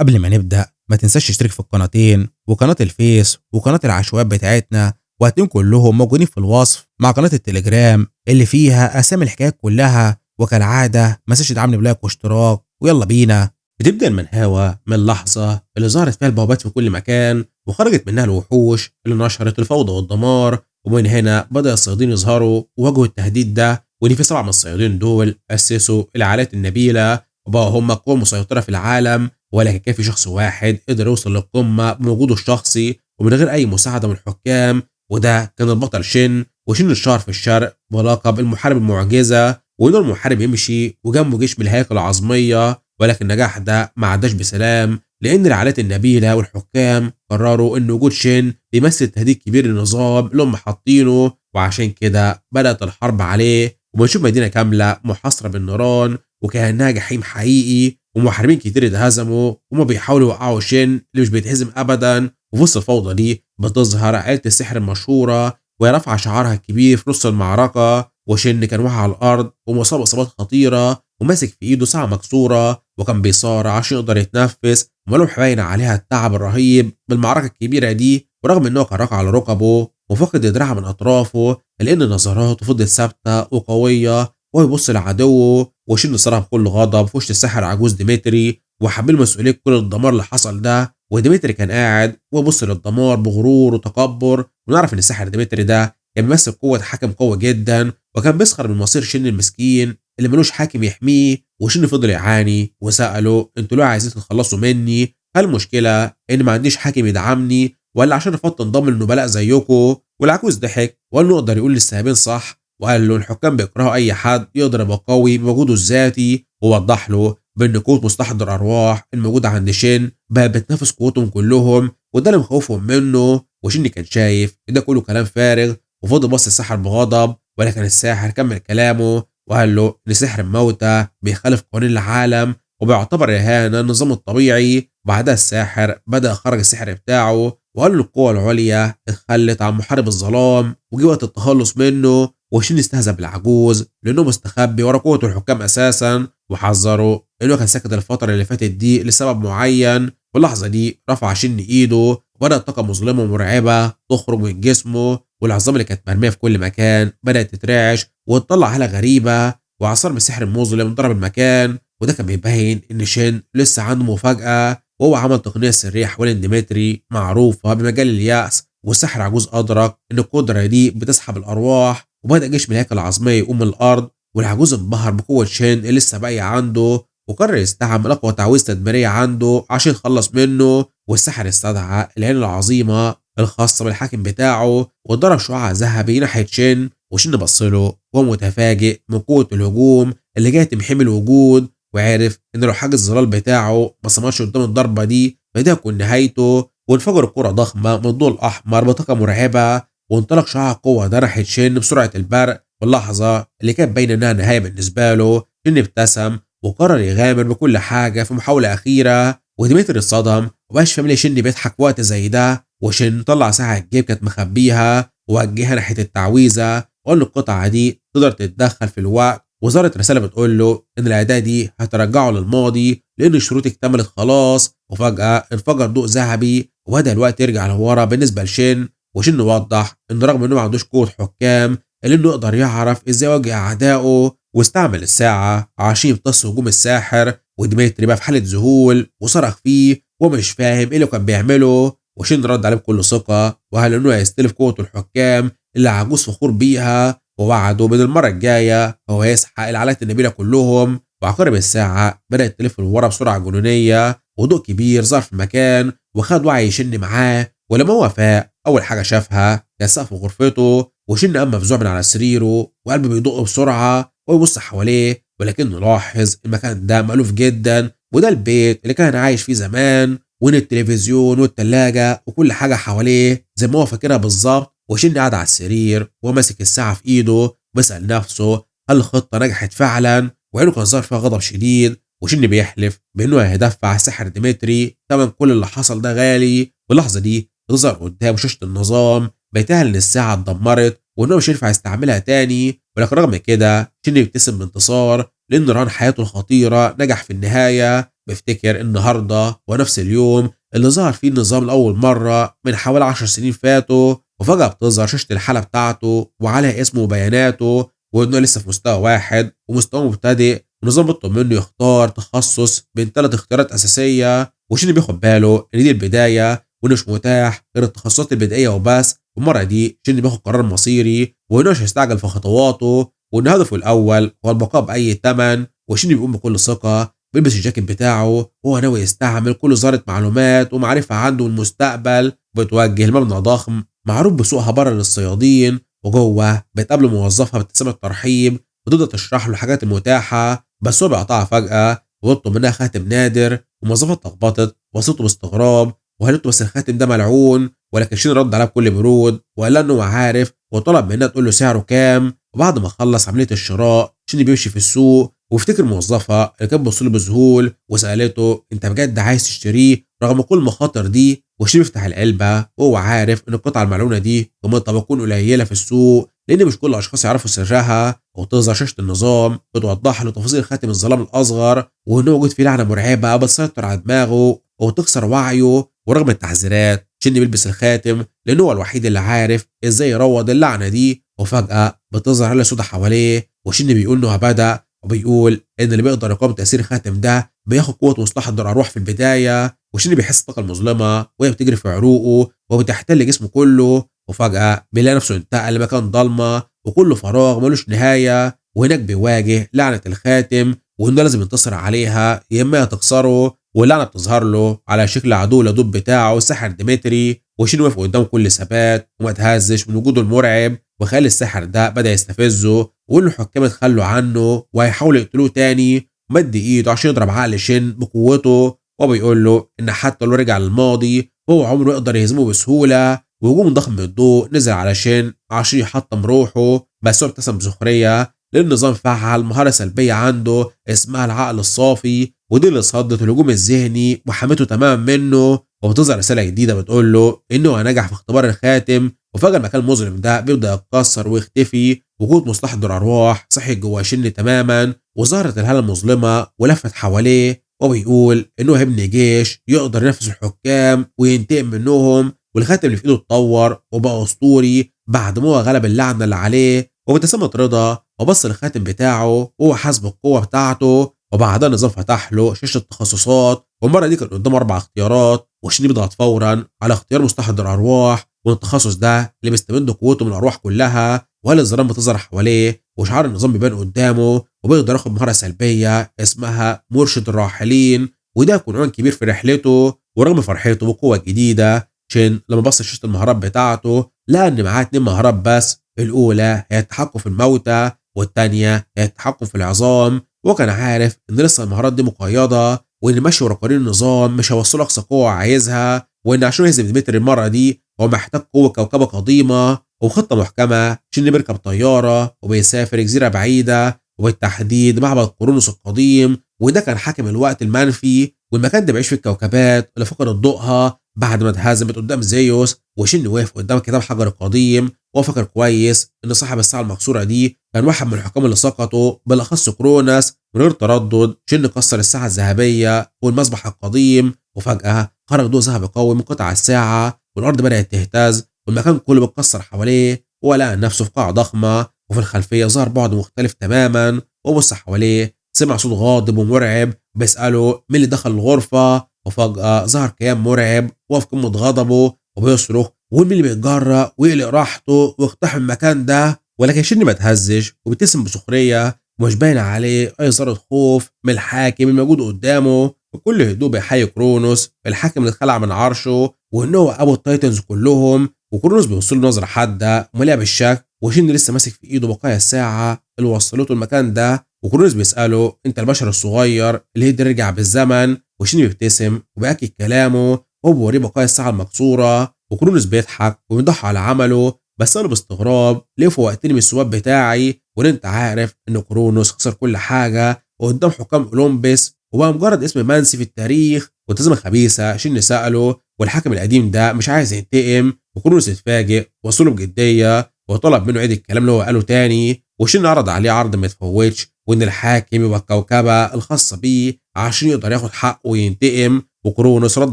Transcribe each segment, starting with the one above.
قبل ما نبدأ ما تنساش تشترك في القناتين وقناة الفيس وقناة العشوائيات بتاعتنا، وهتلاقيهم كلهم موجودين في الوصف مع قناة التليجرام اللي فيها أسامي الحكايات كلها. وكالعادة ما تنساش تدعمني بلايك واشتراك، ويلا بينا. بتبدأ المنهاوة من اللحظة اللي ظهرت فيها البوابات في كل مكان وخرجت منها الوحوش اللي نشرت الفوضى والدمار، ومن هنا بدأ الصيادين يظهروا وواجهوا التهديد ده، وإن في 7 من الصيادين دول أسسوا العائلات النبيلة وبقوا هم القوى المسيطرة في العالم. ولكن كان في شخص واحد قدر يوصل للقمة بمجهوده الشخصي ومن غير أي مساعدة من الحكام، وده كان البطل شين. وشين الشهر في الشرق بلقب المحارب المعجزة، وإنه المحارب يمشي وجنبه جيش من الهياكل العظمية. ولكن النجاح ده ما عداش بسلام، لأن العائلات النبيلة والحكام قرروا إن وجود شين بيمثل تهديد كبير للنظام اللي هم حاطينه، وعشان كده بدأت الحرب عليه. وبنشوف مدينة كاملة محاصرة بالنيران وكأنها جحيم حقيقي، ومحاربين كتير اتهزموا وما بيحاولوا يوقعوا شين اللي مش بيتهزم ابدا. وفي وسط الفوضى دي بتظهر عيلة السحر المشهورة وهي رافعة شعارها الكبير في نص المعركة. وشين كان واقع على الارض ومصاب اصابات خطيرة وماسك في ايده ساعة مكسورة، وكان بيصارع عشان يقدر يتنفس، وملوح باين عليها التعب الرهيب بالمعركة الكبيرة دي. ورغم انه كان راكع على ركبه وفقد دراعه من اطرافه، لان نظراته فضلت ثابتة وقوية وهو يبص لعدوه. وشن صرخ بكل غضب في وش الساحر عجوز ديمتري وحمله مسؤوليه كل الدمار اللي حصل ده. وديمتري كان قاعد وبص للدمار بغرور وتكبر، ونعرف ان الساحر ديمتري ده كان بيمثل قوه حاكم قوي جدا، وكان بيسخر من مصير شن المسكين اللي ملوش حاكم يحميه. وشن فضل يعاني وساله انتوا ليه عايزين تتخلصوا مني؟ هل المشكله ان ما عنديش حاكم يدعمني، ولا عشان افضل انضم للنبلاء زيكم؟ والعجوز ضحك وقال له يقدر يقول للسهابين صح، وقال له الحكام بيكرهوا اي حد يقدر يبقى قوي بمجهوده الذاتي. ووضح له بان قوه مستحضر ارواح الموجوده عند شين بقى بتنافس قوتهم كلهم، وده اللي مخوفهم منه. وشين كان شايف ان ده كله كلام فارغ، وفضل بص الساحر بغضب. ولكن الساحر كمل كلامه وقال له ان سحر الموتى بيخالف قوانين العالم وبيعتبر اهانه النظام الطبيعي. بعدها الساحر بدا خرج السحر بتاعه وقال له القوى العليا اتخلت عن محارب الظلام وجه وقت التخلص منه. وشين استهزأ بالعجوز لانه مستخبي ورا قوه الحكام اساسا، وحذره انه كان ساكت الفتره اللي فاتت دي لسبب معين. واللحظه دي رفع شين ايده وبدات طاقه مظلمه مرعبه تخرج من جسمه، والعظام اللي كانت مرميه في كل مكان بدات تترعش وتطلع هاله غريبه، وعصار من السحر المظلم ضرب المكان. وده كان بيبين ان شين لسه عنده مفاجاه، وهو عمل تقنيه سريه حوالين ديمتري معروفه بمجال اليأس. والسحر عجوز ادرك ان القدره دي بتسحب الارواح، وبدأ جيش من الهيكل العظمية يقوم من الأرض. والعجوز انبهر بقوة شين اللي لسه باقية عنده، وقرر يستعمل أقوى تعويذة تدميرية عنده عشان يخلص منه. والسحر استدعى العين العظيمة الخاصة بالحاكم بتاعه وضرب شعاع ذهبي ناحية شين. وشين بصله وهو متفاجئ من قوة الهجوم اللي جاية تمحي الوجود، وعرف إن لو حاجز الظلال بتاعه ما صمدش قدام الضربة دي فده هتكون نهايته. وانفجر كرة ضخمة من الضوء الأحمر بطاقة مرعبة، وانطلق شعاع قوة ده ناحية شين بسرعة البرق. واللحظة اللي كانت باينة إنها نهاية بالنسبة له، شين ابتسم وقرر يغامر بكل حاجة في محاولة أخيرة. وديمتري اتصدم ومبقاش فاهم ليه شين بيضحك وقت زي ده. وشين طلع ساعة الجيب كانت مخبيها ووجهها ناحية التعويذة وقال له القطعة دي تقدر تتدخل في الوقت، وظهرت رسالة بتقول له إن الأداة دي هترجعه للماضي لأن الشروط اكتملت خلاص. وفجأة انفجر ضوء ذهبي وبدأ الوقت يرجع لورا بالنسبة لشين. وشين وضح ان رغم انه ما عندوش قوه حكام الا انه يقدر يعرف ازاي يواجه اعدائه، واستعمل الساعه عشان يمتص هجوم الساحر. وديمتري بقى في حاله ذهول وصرخ فيه ومش فاهم ايه اللي كان بيعمله. وشين رد عليه بكل ثقه وقال انه هيستلف قوه الحكام اللي عجوز فخور بيها، ووعده من المره الجايه هو يسحق العائلات النبيله كلهم. وعقارب الساعه بدات تلف لورا بسرعه جنونيه، وضوء كبير ظهر في المكان وخد وعي شن معاه. ولما هو فاق اول حاجه شافها كان سقف غرفته، وشن قام مفزوع من على سريره وقلبه بيدق بسرعه ويبص حواليه، ولكنه لاحظ المكان ده مألوف جدا وده البيت اللي كان عايش فيه زمان، وين التلفزيون والتلاجة وكل حاجه حواليه زي ما هو فاكرها بالظبط. وشن قاعد على السرير وماسك الساعه في ايده وبيسأل نفسه هل الخطه نجحت فعلا، وعينه كان ظاهر فيها غضب شديد. وشن بيحلف بانه هيدفع سحر ديمتري ثمن كل اللي حصل ده غالي. واللحظه دي تظهر قدام شاشه النظام بيتهيأ ان الساعه اتدمرت وانه مش هينفع يستعملها تاني. ولكن رغم كده شن بيبتسم بانتصار لان رهان حياته الخطيره نجح في النهايه. بيفتكر النهارده هو نفس اليوم اللي ظهر فيه النظام لأول مرة من حوالي 10 سنين فاتوا، وفجأة بتظهر شاشة الحالة بتاعته وعليها اسمه وبياناته، وإنه لسه في مستوى واحد ومستوى مبتدئ، والنظام بيطلب منه يختار تخصص بين 3 اختيارات أساسية، وشيني بياخد باله إن دي البداية وإنه مش متاح غير التخصصات البدائية وبس. والمرة دي شيني بياخد قرار مصيري وإنه مش هيستعجل في خطواته، وإن هدفه الأول هو البقاء بأي تمن. وشيني بيقوم بكل ثقة، بيلبس الجاكيت بتاعه وهو ناوي يستعمل كل ذرة معلومات ومعرفة عنده المستقبل، وبيتوجه لمبنى ضخم معروف بسوق هبارة للصيادين، وجوه بيتقابله موظفة بابتسامة ترحيب وتبدأ تشرح له الحاجات المتاحة، بس هو بيقطعها فجأة وبيطلب منها خاتم نادر. والموظفة اتلخبطت وبصته باستغراب وقالت له بس الخاتم ده ملعون، ولكن شين رد عليها بكل برود وقال لها انه عارف، وطلب منها تقول له سعره كام. وبعد ما خلص عملية الشراء شين بيمشي في السوق ويفتكر موظفة اللي كانت بتبص له بذهول وسألته انت بجد عايز تشتريه رغم كل المخاطر دي؟ وشين بيفتح العلبة وهو عارف ان القطعة الملعونة دي قيمتها بتكون قليلة في السوق لان مش كل الاشخاص يعرفوا سرها. وتظهر شاشة النظام بتوضح له تفاصيل خاتم الظلام الاصغر، وانه موجود فيه لعنة مرعبة بتسيطر على دماغه وتكسر وعيه. ورغم التحذيرات شين بيلبس الخاتم لانه هو الوحيد اللي عارف ازاي يروض اللعنة دي. وفجأة بتظهر عليه سودا حواليه وشين بيقول انه بدأ، وبيقول ان اللي بيقدر يقاوم تاثير الخاتم ده بياخد قوه مستحضر ارواح في البدايه. وشيني بيحس الطاقه المظلمه وهي بتجري في عروقه وبتحتل جسمه كله، وفجاه بيلاقي نفسه انتقل لمكان ضلمه وكله فراغ ملوش نهايه، وهناك بيواجه لعنه الخاتم وانه لازم ينتصر عليها يا اما تكسره. واللعنه بتظهر له على شكل عدو اللدود بتاعه الساحر ديمتري، وشيني واقف قدامه كل ثبات وما تهزش من وجوده المرعب. وخيال الساحر ده بدا يستفزه وان الحكام اتخلوا عنه وهيحاولوا يقتلوه تاني، ومد ايده عشان يضرب عقل شين بقوته، وبيقول له ان حتى لو رجع للماضي هو عمره يقدر يهزمه بسهوله. وهجوم ضخم من الضوء نزل على شين عشان يحطم روحه، بس هو ابتسم بسخريه لان النظام فعل مهاره سلبيه عنده اسمها العقل الصافي، ودي اللي صدت الهجوم الذهني وحمته تماما منه. وبتظهر رساله جديده بتقول له انه نجح في اختبار الخاتم. وفجاه المكان المظلم ده بيبدا يتكسر ويختفي، وجود مستحضر ارواح صحي جوه شن تماما، وظهرت الهاله المظلمه ولفت حواليه، وبيقول انه هيبني جيش يقدر ينافس الحكام وينتقم منهم. والخاتم اللي في ايده اتطور وبقى اسطوري بعد ما هو غلب اللعنه اللي عليه. وبابتسامه رضا وبص للخاتم بتاعه وهو حاسس بالقوه بتاعته. وبعدها النظام فتح له شاشه تخصصات، والمره دي كان قدامه 4 اختيارات، وشين بيضغط فورا على اختيار مستحضر ارواح، والتخصص ده اللي بيستمد قوته من الارواح كلها. وهل الظلام بتظهر حواليه وشعار النظام بيبان قدامه، وبيقدر ياخد مهاره سلبيه اسمها مرشد الراحلين، وده يكون عنوان كبير في رحلته. ورغم فرحته بقوه جديده شين لما بص لشاشه المهارات بتاعته لقى ان معاه 2 مهارات بس، الاولى هي التحكم في الموتى والثانيه هي التحكم في العظام. وكان عارف ان لسه المهارات دي مقيده، وان ماشي ورا قوانين النظام مش هيوصله اقصى قوه عايزها، وان عشان يهزم ديمتري المره دي هو محتاج قوه كوكبه قديمه وخطه محكمه. شين بيركب طياره وبيسافر جزيره بعيده وبالتحديد معبد قرونوس القديم، وده كان حاكم الوقت المنفي، والمكان ده بيعيش في الكوكبات اللي فقدت ضوءها بعد ما اتهزمت قدام زيوس. وشين واقف قدام كتاب حجر القديم وهو فاكر كويس ان صاحب الساعه المكسوره دي كان واحد من الحكام اللي سقطوا، بالاخص كرونس. من غير تردد شين كسر الساعه الذهبيه والمسبح القديم، وفجاه خرج ضوء ذهبي قوي من قطع الساعه والارض بدات تهتز والمكان كله بيتكسر حواليه. ولقى نفسه في قاعه ضخمه، وفي الخلفيه ظهر بعد مختلف تماما. وبص حواليه سمع صوت غاضب ومرعب بيساله مين اللي دخل الغرفه. وفجاه ظهر كيان مرعب وفي قمه غضبه وبيصرخ ومين اللي بيتجرأ ويقلق راحته ويقتحم المكان ده. ولكن شن ما تهزش وبيبتسم بسخريه ومش باين عليه اي ذره خوف من الحاكم الموجود قدامه. بكل هدوء بيحيي كرونوس الحاكم اللي اتخلع من عرشه وان هو ابو التايتنز كلهم. وكرونوس بيوصل له نظره حاده ومليئه بالشك، وشن لسه ماسك في ايده بقايا الساعه اللي وصلته المكان ده. وكرونوس بيساله انت البشر الصغير اللي يقدر يرجع بالزمن؟ وشن بيبتسم وبيأكد كلامه وهو بيوريه بقايا الساعه المكسوره. وكرونوس بيضحك وبيضحك على عمله، بس انا باستغراب ليه فوقتني من السواب بتاعي وان انت عارف ان كرونوس خسر كل حاجه وقدام حكام اولمبس وبقى مجرد اسم منسي في التاريخ وتزمه خبيثه. شن ساله والحاكم القديم ده مش عايز ينتقم. وكرونوس اتفاجئ وصله بجديه وطلب منه يعيد الكلام اللي هو قاله تاني، وشن عرض عليه عرض ما يتفوتش وإن الحاكم يبقى الكوكبة الخاصة بيه عشان يقدر ياخد حقه وينتقم. وكرونوس رد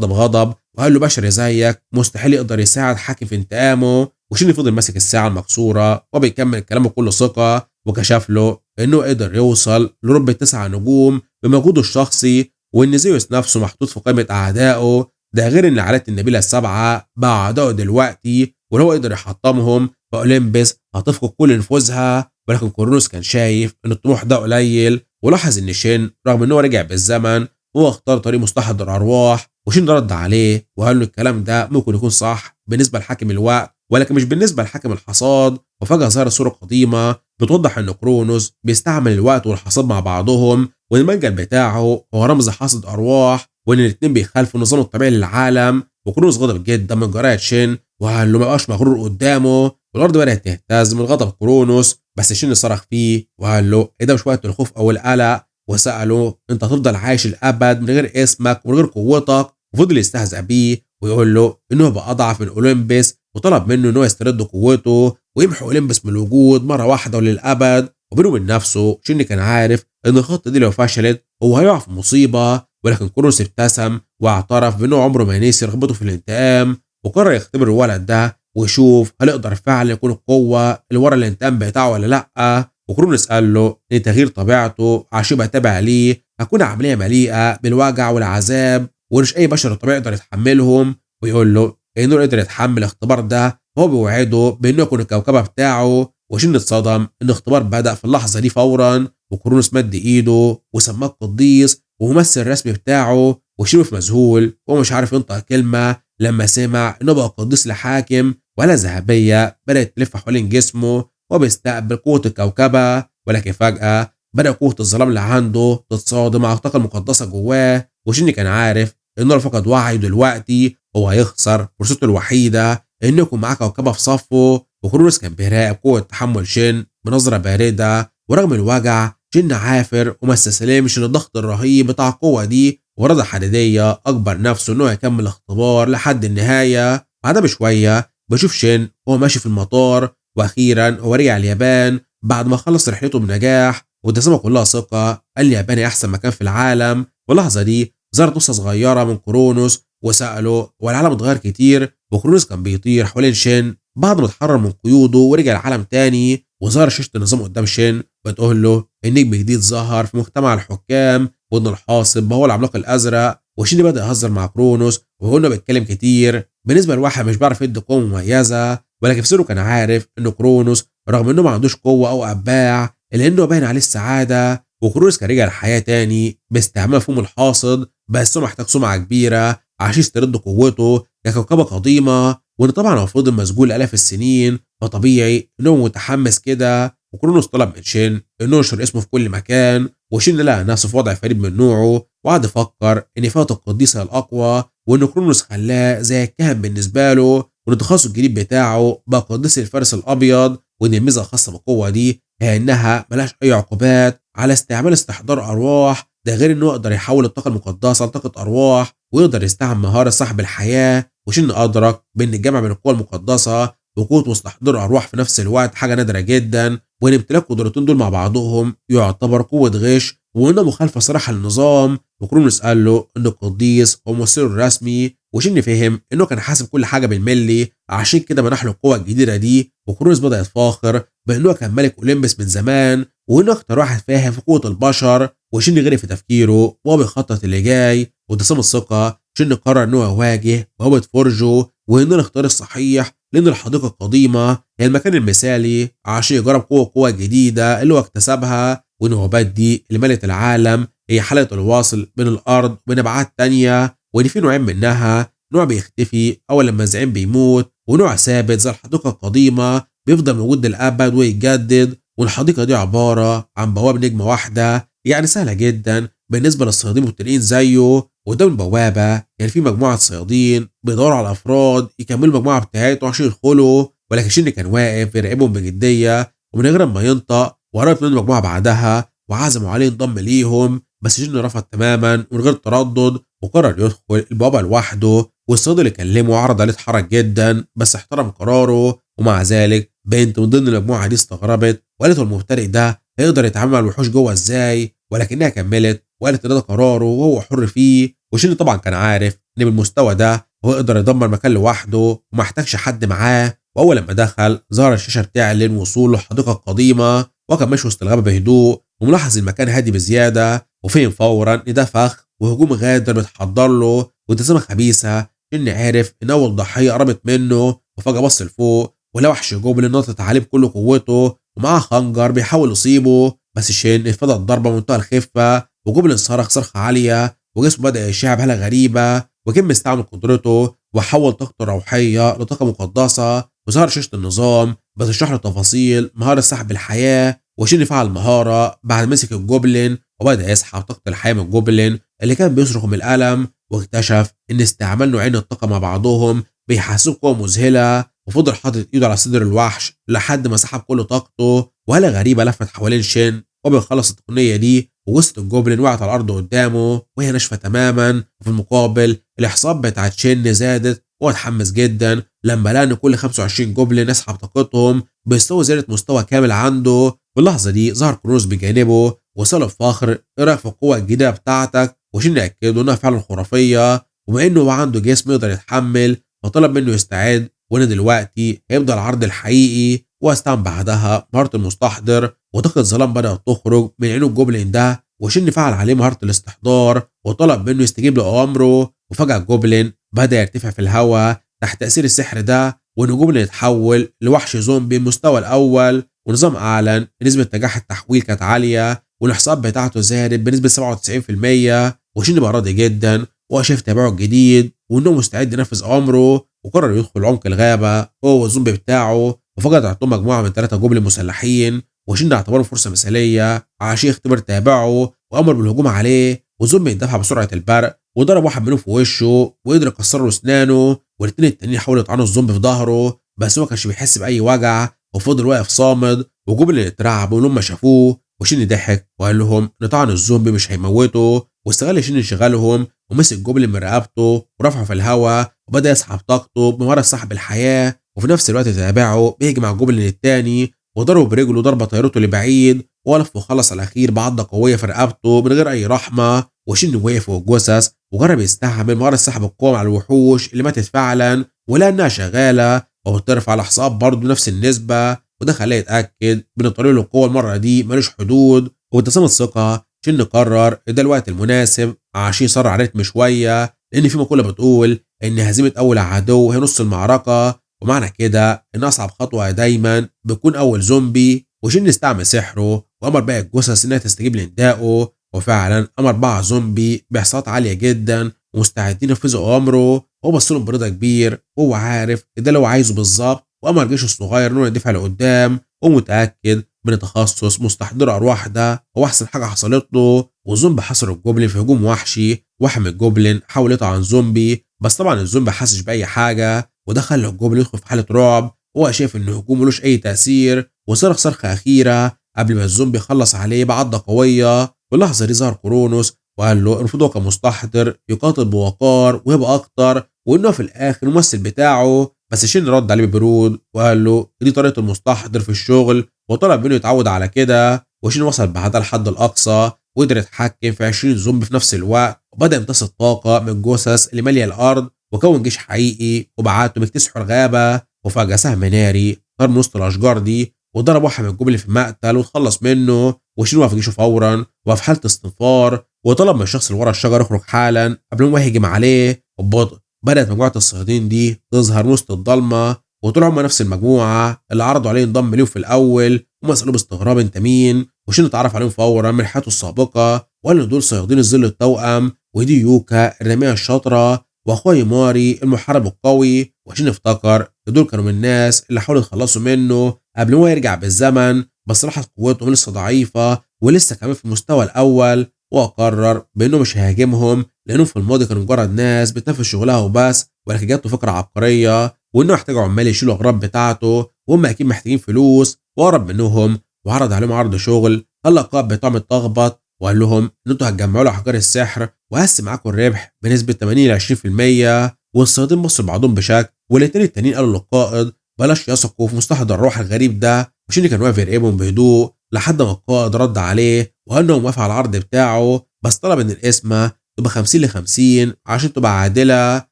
بغضب وقال له بشري زيك مستحيل يقدر يساعد حاكم في انتقامه. وشيني فضل ماسك الساعة المكسورة وبيكمل كلامه بكل ثقة، وكشف له إنه قدر يوصل لرب 9 نجوم بمجهوده الشخصي، وإن زيوس نفسه محطوط في قائمة أعدائه. ده غير إن عائلات النبيلة ال7 بقى أعدائه دلوقتي، ولو قدر يحطمهم فأولمبس هتفقد كل نفوذها. ولكن كورونوس كان شايف إن الطموح ده قليل، ولاحظ إن شين رغم إنه رجع بالزمن هو اختار طريق مستحضر أرواح. وشين رد عليه وقال له الكلام ده ممكن يكون صح بالنسبة لحاكم الوقت ولكن مش بالنسبة لحاكم الحصاد. وفجأة ظهرت صورة قديمة بتوضح إن كرونوس بيستعمل الوقت والحصاد مع بعضهم، وإن المنجل بتاعه هو رمز حاصد أرواح، وإن الاتنين بيخالفوا النظام الطبيعي للعالم. وكرونوس غضب جدا من جراية شين وقال له ما يبقاش مغرور قدامه. والأرض بدأت تهتز من غضب كرونوس، بس شين صرخ فيه وقال له إيه ده مش وقت الخوف أو القلق، وسأله أنت هتفضل عايش الأبد من غير اسمك ومن غير قوتك. وفضل يستهزأ بيه ويقول له إنه يبقى أضعف من أولمبس، وطلب منه إنه يسترد قوته ويمحو أولمبس من الوجود مرة واحدة وللأبد. وبينه وبين نفسه شين كان عارف إن الخطة دي لو فشلت هو هيقع في مصيبة، ولكن كرونوس ابتسم واعترف بإنه عمره ما ينسي رغبته في الانتقام، وقرر يختبر الولد ده ويشوف هل يقدر فعلا يكون القوة اللي ورا الانتقام بتاعه ولا لأ. وكرونوس قال له إن تغيير طبيعته عشان يبقى تابع ليه هتكون عملية مليئة بالوجع والعذاب ومش أي بشر طبيعي يقدر يتحملهم. ويقول له إنه قدر يتحمل الاختبار ده، هو بيوعده بإنه يكون الكوكبة بتاعه. وشين اتصدم إن الاختبار بدأ في اللحظة دي فورا، وكرونوس مد إيده وسماه القديس وممثل الرسمي بتاعه. وشين في مذهول ومش عارف ينطق كلمة لما سمع إنه بقى قديس لحاكم، وآلة ذهبية بدأت تلف حوالين جسمه وبيستقبل قوة الكوكبة. ولكن فجأة بدأ قوة الظلام اللي عنده تتصادم مع الطاقة المقدسة جواه. وشين كان عارف إنه لو فقد وعيه دلوقتي هو هيخسر فرصته الوحيدة إنه يكون معاه كوكبة في صفه. وكرونوس كان بيراقب قوة تحمل شين بنظرة باردة، ورغم الوجع شين عافر وما استسلمش للضغط الرهيب بتاع القوة دي، ورضى حديدية أكبر نفسه إنه يكمل الاختبار لحد النهاية. بعدها بشوية بشوف شين وهو ماشي في المطار، وأخيرا هو رجع اليابان بعد ما خلص رحلته بنجاح وابتسامة كلها ثقة. قال اليابان أحسن مكان في العالم. واللحظة دي ظهرت نصة صغيرة من كرونوس وسأله والعالم اتغير كتير. وكرونوس كان بيطير حوالين شين بعد ما اتحرر من قيوده ورجع العالم تاني. وظهر شاشة النظام قدام شين بتقول له إن نجم جديد ظهر في مجتمع الحكام وإن الحاصب هو العملاق الأزرق. وشين بدأ يهزر مع كرونوس وهو بيتكلم كتير بالنسبة لواحد مش بيعرف يدي قوة مميزة، ولكن في سره كان عارف إن كرونوس رغم إنه ما عندوش قوة أو أباع إلا إنه باين عليه السعادة. وكرونوس كان رجع الحياة تاني باستعمال مفهوم الحاصد، بس هو محتاج سمعة كبيرة عشان يسترد قوته ككوكبة قديمة. وإن طبعا هو فضل مسجون آلاف السنين فطبيعي إنه متحمس كده. وكرونوس طلب من شين إنه ينشر اسمه في كل مكان، وشين لقى نفسه في وضع فريد من نوعه وقعد يفكر إن فات القديسة الأقوى، وإن كرونوس خلاه زي الكهن بالنسبة له، وإن التخصص الجديد بتاعه بقى قديس الفارس الأبيض. وإن الميزة الخاصة بالقوة دي هي إنها ملهاش أي عقوبات على استعمال استحضار أرواح. ده غير إنه يقدر يحول الطاقة المقدسة لطاقة أرواح ويقدر يستعمل مهارة صاحب الحياة. وشين أدرك بإن الجمع بين القوة المقدسة وقوة مستحضر أرواح في نفس الوقت حاجة نادرة جدا، وإن امتلاك القدرتين دول مع بعضهم يعتبر قوة غش وإنه مخالفة صراحة للنظام. وكرونوس قال له إن القديس هو ممثله الرسمي، وشين فهم إنه كان حاسب كل حاجة بالملي عشان كده منح له القوة الجديدة دي. وكرونوس بدأ يتفاخر بإنه كان ملك أولمبس من زمان وإنه أكتر واحد فاهم في قوة البشر. وشين غير في تفكيره وهو بيخطط اللي جاي، وابتسام الثقة شين قرر إنه يواجه بوابة فرجه وإنه الاختيار الصحيح، لأن الحديقة القديمة هي المكان المثالي عشان يجرب قوة جديدة اللي هو اكتسبها. وإن الوبات دي اللي ملت العالم هي حلقة الواصل بين الأرض وبين أبعاد تانية، وإن في نوعين منها، نوع بيختفي أول لما الزعيم بيموت، ونوع ثابت زي الحديقة القديمة بيفضل موجود للأبد ويتجدد. والحديقة دي عبارة عن بوابة نجمة واحدة، يعني سهلة جدا بالنسبة للصيادين المبتدئين زيه. وقدام البوابة يعني في مجموعة صيادين بيدوروا على أفراد يكملوا المجموعة بتاعته عشان يدخلوا، ولكن شين كان واقف بيراقبهم بجدية ومن غير ما ينطق، وقرب من المجموعة بعدها وعزموا عليه ينضم ليهم. بس شين رفض تماما ومن غير تردد وقرر يدخل البوابة لوحده. والصياد اللي كلمه عرض عليه يتحرك جدا بس احترم قراره، ومع ذلك بنت من ضمن المجموعة دي استغربت وقالت المبتدئ ده هيقدر يتعامل مع الوحوش جوه ازاي، ولكنها كملت وقالت ان ده قراره وهو حر فيه. وشين طبعا كان عارف ان بالمستوى ده هو يقدر يدمر مكان لوحده وما احتاجش حد معاه. واول لما دخل ظهر الشاشه بتعلن وصوله لحديقه قديمه، وكان ماشي وسط الغابه بهدوء وملاحظ المكان هادي بزياده، وفهم فورا ان ده فخ وهجوم غادر بيتحضر له وابتسامه خبيثه. ان عرف ان اول ضحيه قربت منه، وفجاه بص لفوق ولقى وحش جوبلين نطت عليه بكل قوته ومعاه خنجر بيحاول يصيبه. بس شين اتفادى الضربه بمنتهى الخفه، وجوبلين صرخ صرخه عاليه وجسمه بدا يشع بهاله غريبه. وكان مستعمل قدرته وحول طاقته الروحيه لطاقه مقدسه، وظهر شاشه النظام بتشرح له تفاصيل مهاره سحب الحياه. وشين فعل المهاره بعد مسك الجوبلين وبدا يسحب طاقه الحياه من الجوبلين اللي كان بيصرخ من الالم. واكتشف ان استعمال نوعين الطاقه مع بعضهم بيحسسه بقوه مذهله. وفضل حاطط ايده على صدر الوحش لحد ما سحب كل طاقته، وهاله غريبه لفت حوالين شين وبيخلص التقنيه دي، ووسط الجوبلين وقعت على الارض قدامه وهي ناشفه تماما. وفي المقابل الاحصاب بتاعت شين زادت، وهو اتحمس جدا لما لقى ان كل 25 جوبلين يسحب طاقتهم بيستوي زياده مستوى كامل عنده. في اللحظه دي ظهر كرونوس بجانبه وسأله بفخر ايه رايك في القوه الجديده بتاعتك. وشين اكده انها فعلا خرافيه، وبما انه هو عنده جسم يقدر يتحمل فطلب منه يستعد، وان دلوقتي هيبدا العرض الحقيقي. واستعمل بعدها مهاره المستحضر، وطاقه ظلام بدات تخرج من عينه الجوبلين ده. وشن فعل عليه مهاره الاستحضار وطلب منه يستجيب لامره. وفجاه الجوبلين بدا يرتفع في الهواء تحت تاثير السحر ده، وان الجوبلين يتحول لوحش زومبي المستوى الاول. ونظام اعلن نسبه نجاح التحويل كانت عاليه، والاحصاءات بتاعته زادت بنسبه 97%. وشن بقى راضي جدا وشاف تابعه الجديد وانه مستعد ينفذ امره، وقرر يدخل عمق الغابه هو والزومبي بتاعه. وفجاه طلعت مجموعه من 3 جوبلين مسلحين، وشين اعتبره فرصه مثاليه عشان يختبر تابعه وامر بالهجوم عليه. والزومبي اندفع بسرعه البرق وضرب واحد منهم في وشه وقدر يكسر له اسنانه، والاتنين التانيين حاولوا يطعنوا الزومبي في ظهره بس هو ما كانش بيحس باي وجع وفضل واقف صامد. وجوبلين اترعبوا لما شافوه، وشين ضحك وقال لهم ان طعن الزومبي مش هيموته. واستغل شين انشغالهم ومسك جوبلين من رقبته ورفعه في الهواء وبدا يسحب طاقته بمهاره سحب الحياه. وفي نفس الوقت تابعه بيهجم على الجوبلين الثاني وضربه برجله ضربه طيرته لبعيد، ولف وخلص على الاخير بعضه قويه في رقبته من غير اي رحمه. وشين وقف فوق الجثث وجرب يستعمل مهاره سحب القوه على الوحوش اللي ماتت فعلا ولانها شغاله، وبترفع على حساب برضه نفس النسبه. وده خلاه يتاكد من طريق القوه المره دي ملوش حدود. وبابتسامه ثقه شين قرر ده الوقت المناسب عشان يسرع رتم شويه، لان في مقوله بتقول ان هزيمه اول عدو هي نص المعركه، ومعنى كده ان اصعب خطوه دايما بتكون اول زومبي. وشين استعمل سحره وامر باقي الجثث انها تستجيب لندائه، وفعلا امر 4 زومبي باحصاءات عاليه جدا ومستعدين ينفذوا امره. هو بص لهم برضا كبير وهو عارف ده اللي هو عايزه بالظبط، وامر جيشه الصغير انه يدفع لقدام ومتاكد من تخصص مستحضر ارواح ده هو احسن حاجه حصلت له. والزومبي حصر الجوبلين في هجوم وحشي، واحد من الجوبلين حاول يطعن زومبي بس طبعا الزومبي حاسش باي حاجه، وده خلى الجوبلين يدخل في حاله رعب وهو شايف ان هجومه ملوش اي تاثير. وصرخ صرخه اخيره قبل ما الزومبي يخلص عليه بعضه قويه. في اللحظه دي ظهر كرونوس وقال له المفروض هو كمستحضر يقاتل بوقار ويبقى اكتر، وانه في الاخر الممثل بتاعه. بس شين رد عليه ببرود وقال له دي طريقه المستحضر في الشغل، وطلب منه يتعود على كده. وشين وصل بعدها لحد الاقصى وقدر يتحكم في 20 زومبي في نفس الوقت، وبدا يمتص الطاقه من الجثث اللي ماليه الارض وكون جيش حقيقي وبعتهم يكتسحوا الغابه. وفجاه سهم ناري طار من وسط الاشجار دي وضرب واحد من الجبل في المقتل وتخلص منه. وشين وقف جيشه فورا وفي حاله استنفار وطلب من الشخص اللي ورا الشجر يخرج حالا قبل ما يهجم عليه وببطء. بدات مجموعه الصيادين دي تظهر من وسط الضلمه، وطلعوا هم نفس المجموعه اللي عرضوا عليه ينضم ليهم في الاول. هم سالوه باستغراب انت مين؟ وشين اتعرف عليهم فورا من حياته السابقه وقال ان دول صيادين الظل التوأم، ودي يوكا الرميه الشاطره واخوه ماري المحارب القوي. وشين افتكر دول كانوا من الناس اللي حاولوا يخلصوا منه قبل ما يرجع بالزمن، بس لاحظ قوتهم لسه ضعيفه ولسه كمان في المستوى الاول، وقرر بانه مش هيهاجمهم لانهم في الماضي كانوا مجرد ناس بتنفذ شغلها وبس. ولكن جاته فكره عبقريه وانه محتاجوا عمال يشيلوا الاغراض بتاعته وهم اكيد محتاجين فلوس، وقرب منهم وعرض عليهم عرض شغل. خلى القائد بتاعهم اتلخبط وقال لهم ان انتوا هتجمعوا له احجار السحر وهقسم معاكم الربح بنسبه 80 ل 20%. والصيادين بصوا لبعضهم بشكل، والاتنين التانيين قالوا للقائد بلاش يثقوا في مستحضر الروح الغريب ده. وشين كان واقف يراقبهم بهدوء لحد ما القائد رد عليه وقال انه موافق على العرض بتاعه، بس طلب ان القسمه تبقى 50-50 عشان تبقى عادله.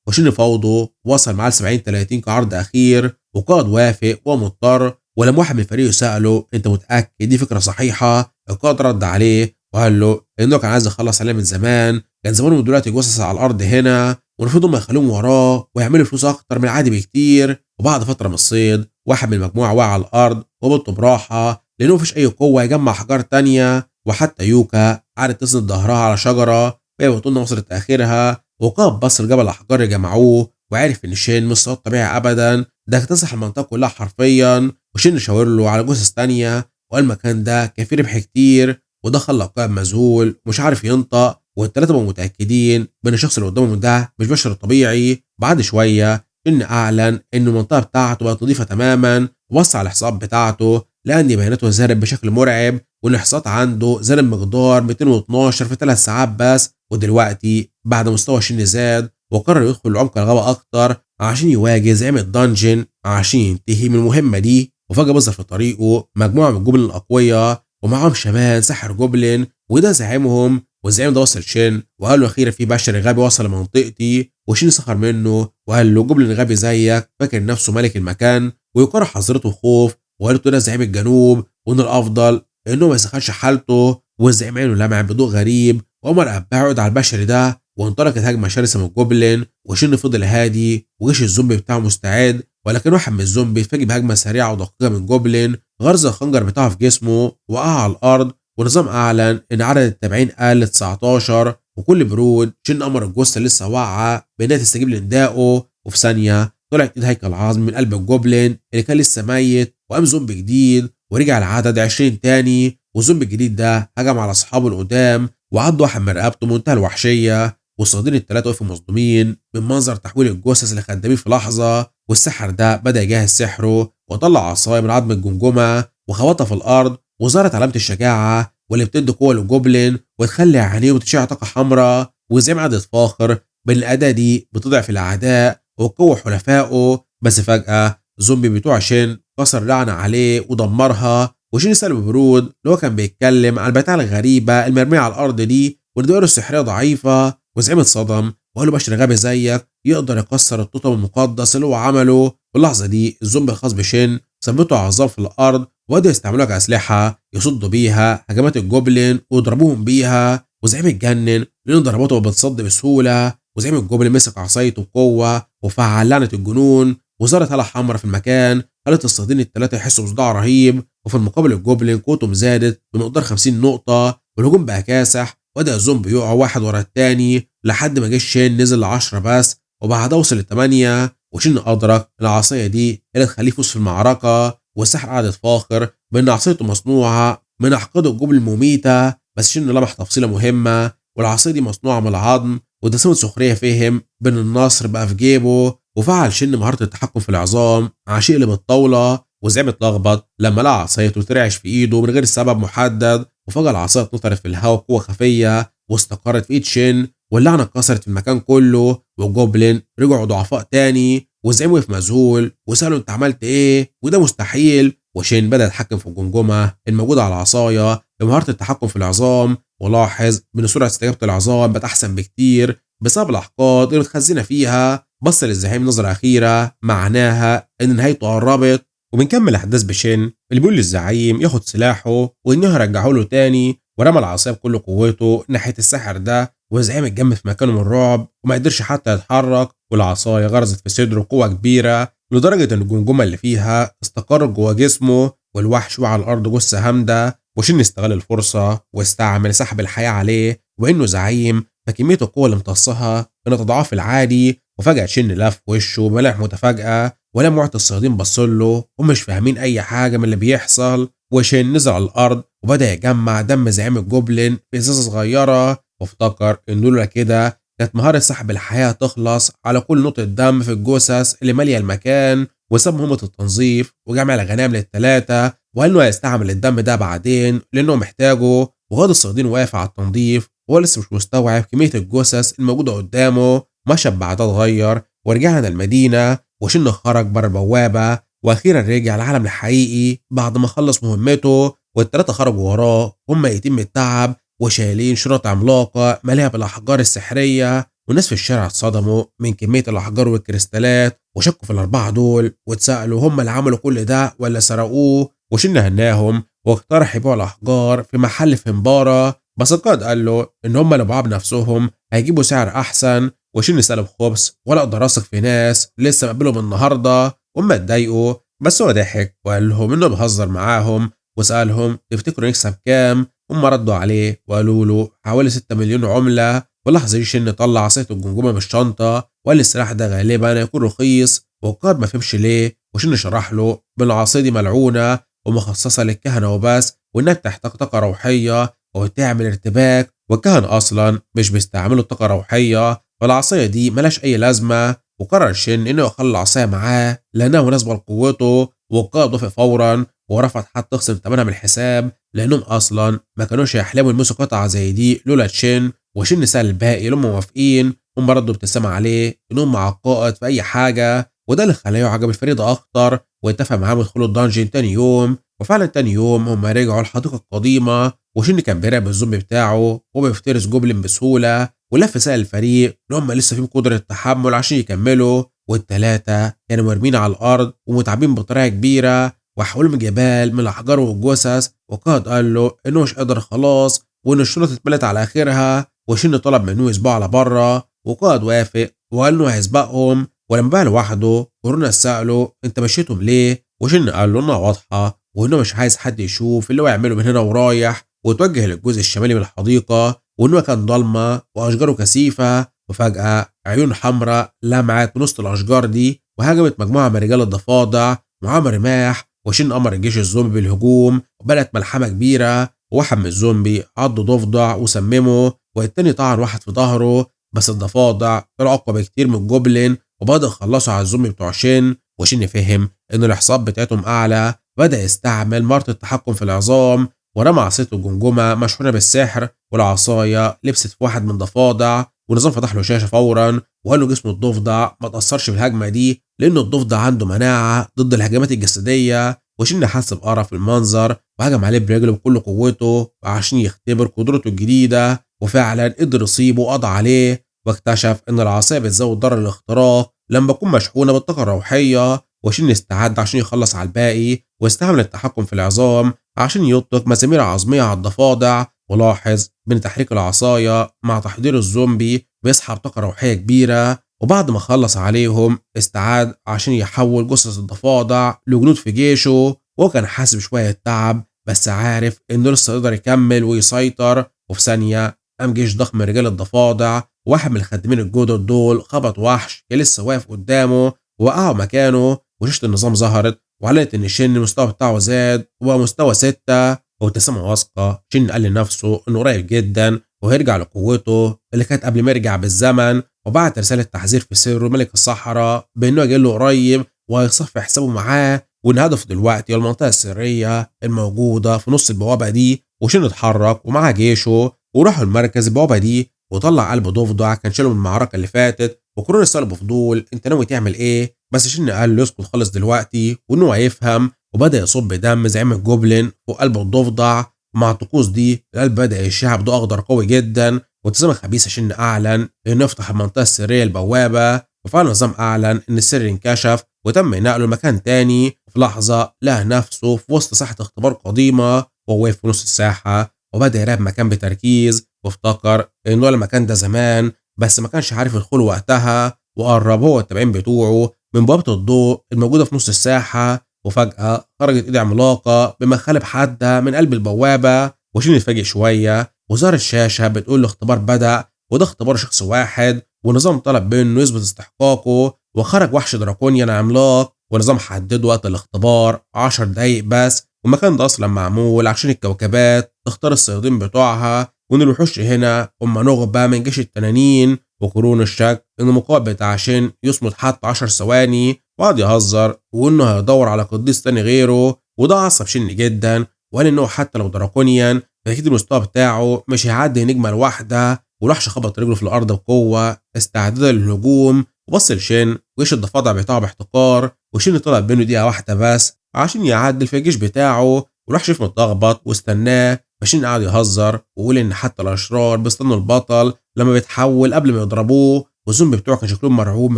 وشن فوضه وصل معاه ل 70-30 كعرض اخير، وقائد وافق ومضطر. ولما واحد من فريقه ساله انت متاكد دي فكره صحيحه، القائد رد عليه وقال له انه كان عايز يخلص عليه من زمان، كان زمانهم دلوقتي جثث على الارض هنا، والمفروض هم يخلوهم وراه ويعملوا فلوس اكتر من العادي بكتير. وبعد فتره من الصيد واحد من المجموعه وقع على الارض وبطه براحه لانه مفيش اي قوه يجمع احجار تانية. وحتى يوكا قعدت تسند ظهرها على شجره وهي بتقول وصلت اخرها، وقاب بص لجبل الاحجار اللي جمعوه وعرف ان شين مش صوت طبيعي ابدا، ده اكتسح المنطقه كلها حرفيا. وشين شاور له على جثث تانية وقال المكان ده كان فيه ربح كتير، وده خلى القائد مذهول ومش عارف ينطق. والتلاته بقوا متاكدين بان الشخص اللي قدامهم ده مش بشر طبيعي. بعد شويه شن اعلن ان المنطقه بتاعته بقت نظيفه تماما، وبص على الحساب بتاعته لقى ان بياناته زادت بشكل مرعب، وان الاحصاءات عنده زاد بمقدار 212 في 3 ساعات بس. ودلوقتي بعد مستوى شن زاد وقرر يدخل لعمق الغابه اكتر عشان يواجه زعيم الدنجن عشان ينتهي من المهمه دي. وفجاه بظهر في طريقه مجموعه من الجبن الاقوياء ومعاهم شمان ساحر جوبلين، وده زعيمهم. والزعيم ده وصل شين وقال له اخيرا في بشري غبي وصل لمنطقتي. وشين سخر منه وقال له جوبلين غبي زيك فاكر نفسه ملك المكان ويقر حضرته خوف، وقالت له ده زعيم الجنوب وان الافضل انه ما يسخنش حالته. والزعيم عينه لمع بضوء غريب وامر اتباعه يقعد على البشري ده، وانطلقت هجمه شرسه من الجوبلين. وشين فضل هادي وجيش الزومبي بتاعه مستعد، ولكن واحد من الزومبي اتفاجئ بهجمه سريعه ودقيقه من جوبلين، غرز الخنجر بتاعه في جسمه وقع على الارض. ونظام اعلن ان عدد التابعين قل ل 19. وكل برود شن امر الجثه لسه واقعه بانها تستجيب لندائه، وفي ثانيه طلعت ايد هيكل عظمي من قلب الجوبلين اللي كان لسه ميت، وقام زومبي جديد ورجع العدد 20 تاني. والزومبي الجديد ده هجم على اصحابه القدام وعض واحد من رقبته منتهى الوحشيه. والصيادين الثلاثه وقفوا مصدومين من منظر تحويل الجثث اللي خدامين في لحظه. والسحر ده بدا يجهز سحره وطلع عصايه من عظم الجمجمه وخبطها في الارض، وظهرت علامه الشجاعه واللي بتدي قوه للجوبلين وتخلي عينيه وتشع طاقه حمراء. وزي ما قعد يتفاخر بان الاداه دي بتضعف الاعداء وقوه حلفائه. بس فجاه زومبي بتوع شين كسر لعنه عليه ودمرها. وشين سأله ببرود اللي هو كان بيتكلم عن البتاعه الغريبه المرميه على الارض دي وان دوائره السحريه ضعيفه. وزعيم اتصدم وقال له بشر غبي زيك يقدر يكسر التوتم المقدس اللي هو عمله. في اللحظه دي الزومبي الخاص بشين ثبتوا اعصاب في الارض وبدأوا يستعملوها كأسلحة يصدوا بيها هجمات الجوبلين ويضربوهم بيها. وزعيم اتجنن لأن ضرباته بتصد بسهولة. وزعيم الجوبلين مسك عصايته بقوة وفعل لعنة الجنون، وظهرت هالة حمراء في المكان خلت الصيادين الثلاثة يحسوا بصداع رهيب. وفي المقابل الجوبلين قوتهم زادت بمقدار 50 نقطة والهجوم بقى كاسح، وبدأ الزومبي يقع واحد ورا التاني لحد ما جيش شين نزل ل10 بس، وبعدها وصل ل8. وشين أدرك العصاية دي اللي تخليه يفوز في المعركة. والسحر قعد يتفاخر بان عصايته مصنوعه من احقاد الجبل المميته. بس شن لمح تفصيله مهمه، والعصايه دي مصنوعه من العظم. وده سمة سخريه فهم بان النصر بقى في جيبه. وفعل شن مهاره التحكم في العظام عشان يقلب الطاوله. وزعيم اتلخبط لما لقى عصايته ترعش في ايده من غير سبب محدد، وفجاه العصايه اتنطرت في الهواء بقوه خفيه واستقرت في ايد شن، واللعنه اتكسرت في المكان كله. والجوبلين رجعوا ضعفاء تاني. والزعيم وقف مذهول وسأله انت عملت ايه وده مستحيل. وشين بدأ يتحكم في الجمجمة الموجودة على العصاية بمهارة التحكم في العظام، ولاحظ ان سرعة استجابة العظام بقت احسن بكتير بسبب الاحقاد اللي متخزنة فيها. بص للزعيم نظرة أخيرة معناها ان نهايته قربت. وبنكمل احداث بشين اللي بيقول للزعيم ياخد سلاحه وانه يرجعه له تاني، ورمى العصايه بكل قوته ناحيه الساحر ده. والزعيم اتجمد في مكانه من الرعب وما قدرش حتى يتحرك، والعصايه غرزت في صدره قوه كبيره لدرجه ان الجمجمه اللي فيها استقرت جوه جسمه، والوحش وقع على الارض جثه هامده. وشن استغل الفرصه واستعمل سحب الحياه عليه وانه زعيم، فكميه القوه اللي امتصها كانت اضعاف العادي. وفجاه شن لف وشه بملامح متفاجئه، ولما وقت الصيادين بصوا له ومش فاهمين اي حاجه من اللي بيحصل. وشين نزل على الارض وبدا يجمع دم زعيم الجوبلين في ازازه صغيره، وافتكر ان لولا كده كانت مهاره سحب الحياه تخلص على كل نقطه دم في الجثث اللي ماليه المكان. وساب مهمه التنظيف وجمع الغنائم للثلاثه، وقال انه هيستعمل الدم ده بعدين لانه محتاجه. وغاد الصيادين واقف على التنظيف وهو لسه مش مستوعب كميه الجثث الموجوده قدامه. مشى بعدها اتغير ورجعنا المدينه، وشن خرج بره البوابه واخيرا رجع العالم الحقيقي بعد ما خلص مهمته. والتلاتة خرجوا وراه هم ميتين من التعب وشايلين شنط عملاقة مالية بالأحجار السحرية. والناس في الشارع اتصدموا من كمية الأحجار والكريستالات وشكوا في الأربعة دول واتسألوا هم اللي عملوا كل ده ولا سرقوه. وشن هناهم واقترح يبيعوا الأحجار في محل في مبارة، بس القائد قال له إن هم اللي باعوها بنفسهم هيجيبوا سعر أحسن. وشن سأله بخبث ولا أقدر أثق في ناس لسه مقابلهم النهاردة. هم اتضايقوا بس هو ضحك وقال لهم إنه بيهزر معاهم وسألهم تفتكروا نكسب كام؟ هم ردوا عليه وقالوا له حوالي 6 مليون عملة. ولحظة شن طلع عصاية الجمجمة من الشنطة وقال السلاح ده غالبا هيكون رخيص. والقائد ما فهمش ليه وشن شرح له إن العصاية دي ملعونة ومخصصة للكهنة وبس، وإنها بتحتاج طاقة روحية وبتعمل ارتباك، والكهنة أصلا مش بيستعملوا الطاقة الروحية، فالعصاية دي ملاش أي لازمة. وقرر شن إنه يخلي العصاية معاه لأنها مناسبة لقوته. والقائد وافق فورا ورفض حتى يخصم ثمنها من الحساب لأنهم أصلا ما كانوش يحلموا يلمسوا قطعة زي دي لولا شن. وشن سأل الباقي اللي هم موافقين، هم ردوا ابتسامة عليه إنهم مع القائد في أي حاجة، وده اللي خلاه يعجب الفريدة أكتر واتفق معاهم يدخلوا الدنجن تاني يوم. وفعلا تاني يوم هم رجعوا الحديقة القديمة وشن كان بيراقب الزومبي بتاعه وبيفترس جوبلين بسهولة. ولف سأل الفريق إن هم لسه فيهم قدرة تحمل عشان يكملوا، والتلاتة كانوا مرمين على الأرض ومتعبين بطريقة كبيرة وحولهم جبال من الأحجار والجثث. وقائد قال له إنه مش قادر خلاص وإن الشنط اتملت على آخرها. وشن طلب منه يسبقوا على بره وقائد وافق وقال إنه هيسبقهم. ولما بقى لوحده كورونا سأله أنت مشيتهم ليه؟ وشن قال له إنها واضحة وإنه مش عايز حد يشوف اللي هو يعمله من هنا ورايح، وتوجه للجزء الشمالي من الحديقة وإنه كان ضلمة وأشجاره كثيفة. وفجأة عيون حمراء لمعت من وسط الأشجار دي وهجمت مجموعة من رجال الضفادع معاهم رماح. وشن أمر الجيش الزومبي بالهجوم وبدأت ملحمة كبيرة. وواحد من الزومبي عض ضفدع وسممه والتاني طعن واحد في ظهره، بس الضفادع طلعوا أقوى بكتير من الجوبلين وبدأوا يخلصوا على الزومبي بتوع شن. وشن فهم إن الإحصاب بتاعتهم أعلى، بدأ يستعمل مهارة التحكم في العظام ورمى عصايته الجمجمة مشحونة بالسحر، والعصاية لبست في واحد من الضفادع والنظام فتح له شاشة فورا وقال له جسم الضفدع ما تأثرش بالهجمة دي لأن الضفدع عنده مناعة ضد الهجمات الجسدية. وشن حس بقرف المنظر وهجم عليه برجله بكل قوته عشان يختبر قدرته الجديدة، وفعلا قدر يصيبه وقضى عليه. واكتشف ان العصاية بتزود ضرر الاختراق لما تكون مشحونة بالطاقة الروحية. وشن استعد عشان يخلص على الباقي واستعمل التحكم في العظام عشان يطلق مسامير عظمية على الضفادع. ولاحظ بين تحريك العصاية مع تحضير الزومبي بيسحب طاقة روحية كبيرة. وبعد ما خلص عليهم استعاد عشان يحول جثث الضفادع لجنود في جيشه، وهو كان حاسس بشوية تعب بس عارف انه لسه يقدر يكمل ويسيطر. وفي ثانية قام جيش ضخم من رجال الضفادع، واحد من الخادمين الجدد دول خبط وحش كان لسه واقف قدامه ووقعه مكانه. وشاشة النظام ظهرت وعلنت ان شن المستوى بتاعه زاد وبقى مستوى 6. وابتسامة واثقة شن قال لنفسه انه قريب جدا وهيرجع لقوته اللي كانت قبل ما يرجع بالزمن، وبعت رسالة تحذير في سره ملك الصحراء بانه جاي له قريب وهيصفي حسابه معاه، وان هدفه دلوقتي هو المنطقة السرية الموجودة في نص البوابة دي. وشن اتحرك ومعاه جيشه وراحوا المركز البوابة دي وطلع قلب ضفدع كان شاله من المعركة اللي فاتت. وكورونا سأله بفضول انت ناوي تعمل ايه؟ بس شن قال له يسكت خالص دلوقتي وانه هيفهم، وبدأ يصب دم زعيم الجوبلين فوق قلب الضفدع. ومع الطقوس دي القلب بدأ يشع بضوء أخضر قوي جدا. وابتسامة خبيثة شن أعلن إنه يفتح المنطقة السرية البوابة، وفعلا النظام أعلن إن السر انكشف وتم نقله لمكان تاني. وفي لحظة لقى نفسه في وسط ساحة اختبار قديمة وهو واقف في نص الساحة وبدأ يراقب مكان بتركيز، وافتكر إنه المكان ده زمان بس ما كانش عارف يدخله وقتها. وقرب هو والتابعين بتوعه من بوابة الضوء الموجودة في نص الساحة، وفجأة خرجت ايد عملاقة بمخالب حادة من قلب البوابة. وشين اتفاجئ شوية وظهر الشاشة بتقول له اختبار بدأ، وده اختبار شخص واحد والنظام طلب منه يثبت استحقاقه. وخرج وحش دراكونيان عملاق ونظام حدد وقت الاختبار 10 دقايق بس، والمكان ده اصلا معمول عشان الكوكبات تختار الصيادين بتوعها، وان الوحوش هنا هم نخبة من جيش التنانين. وقرون الشك ان المقابل بتاع شين يصمد حتى 10 ثواني وقعد يهزر وانه هيدور على قديس تاني غيره، وده عصب شن جدا وقال انه حتى لو دراكونيان فاكيد المستوى بتاعه مش هيعدي نجمه الواحده. والوحش خبط رجله في الارض بقوه استعدادا للهجوم، وبص لشن وجيش الضفادع بتاعه باحتقار. وشن طلب منه دقيقه واحده بس عشان يعدل في الجيش بتاعه، والوحش شاف متلخبط واستناه، فشين قعد يهزر ويقول إن حتى الأشرار بيستنوا البطل لما بيتحول قبل ما يضربوه، والزومبي بتوعه كان شكلهم مرعوب من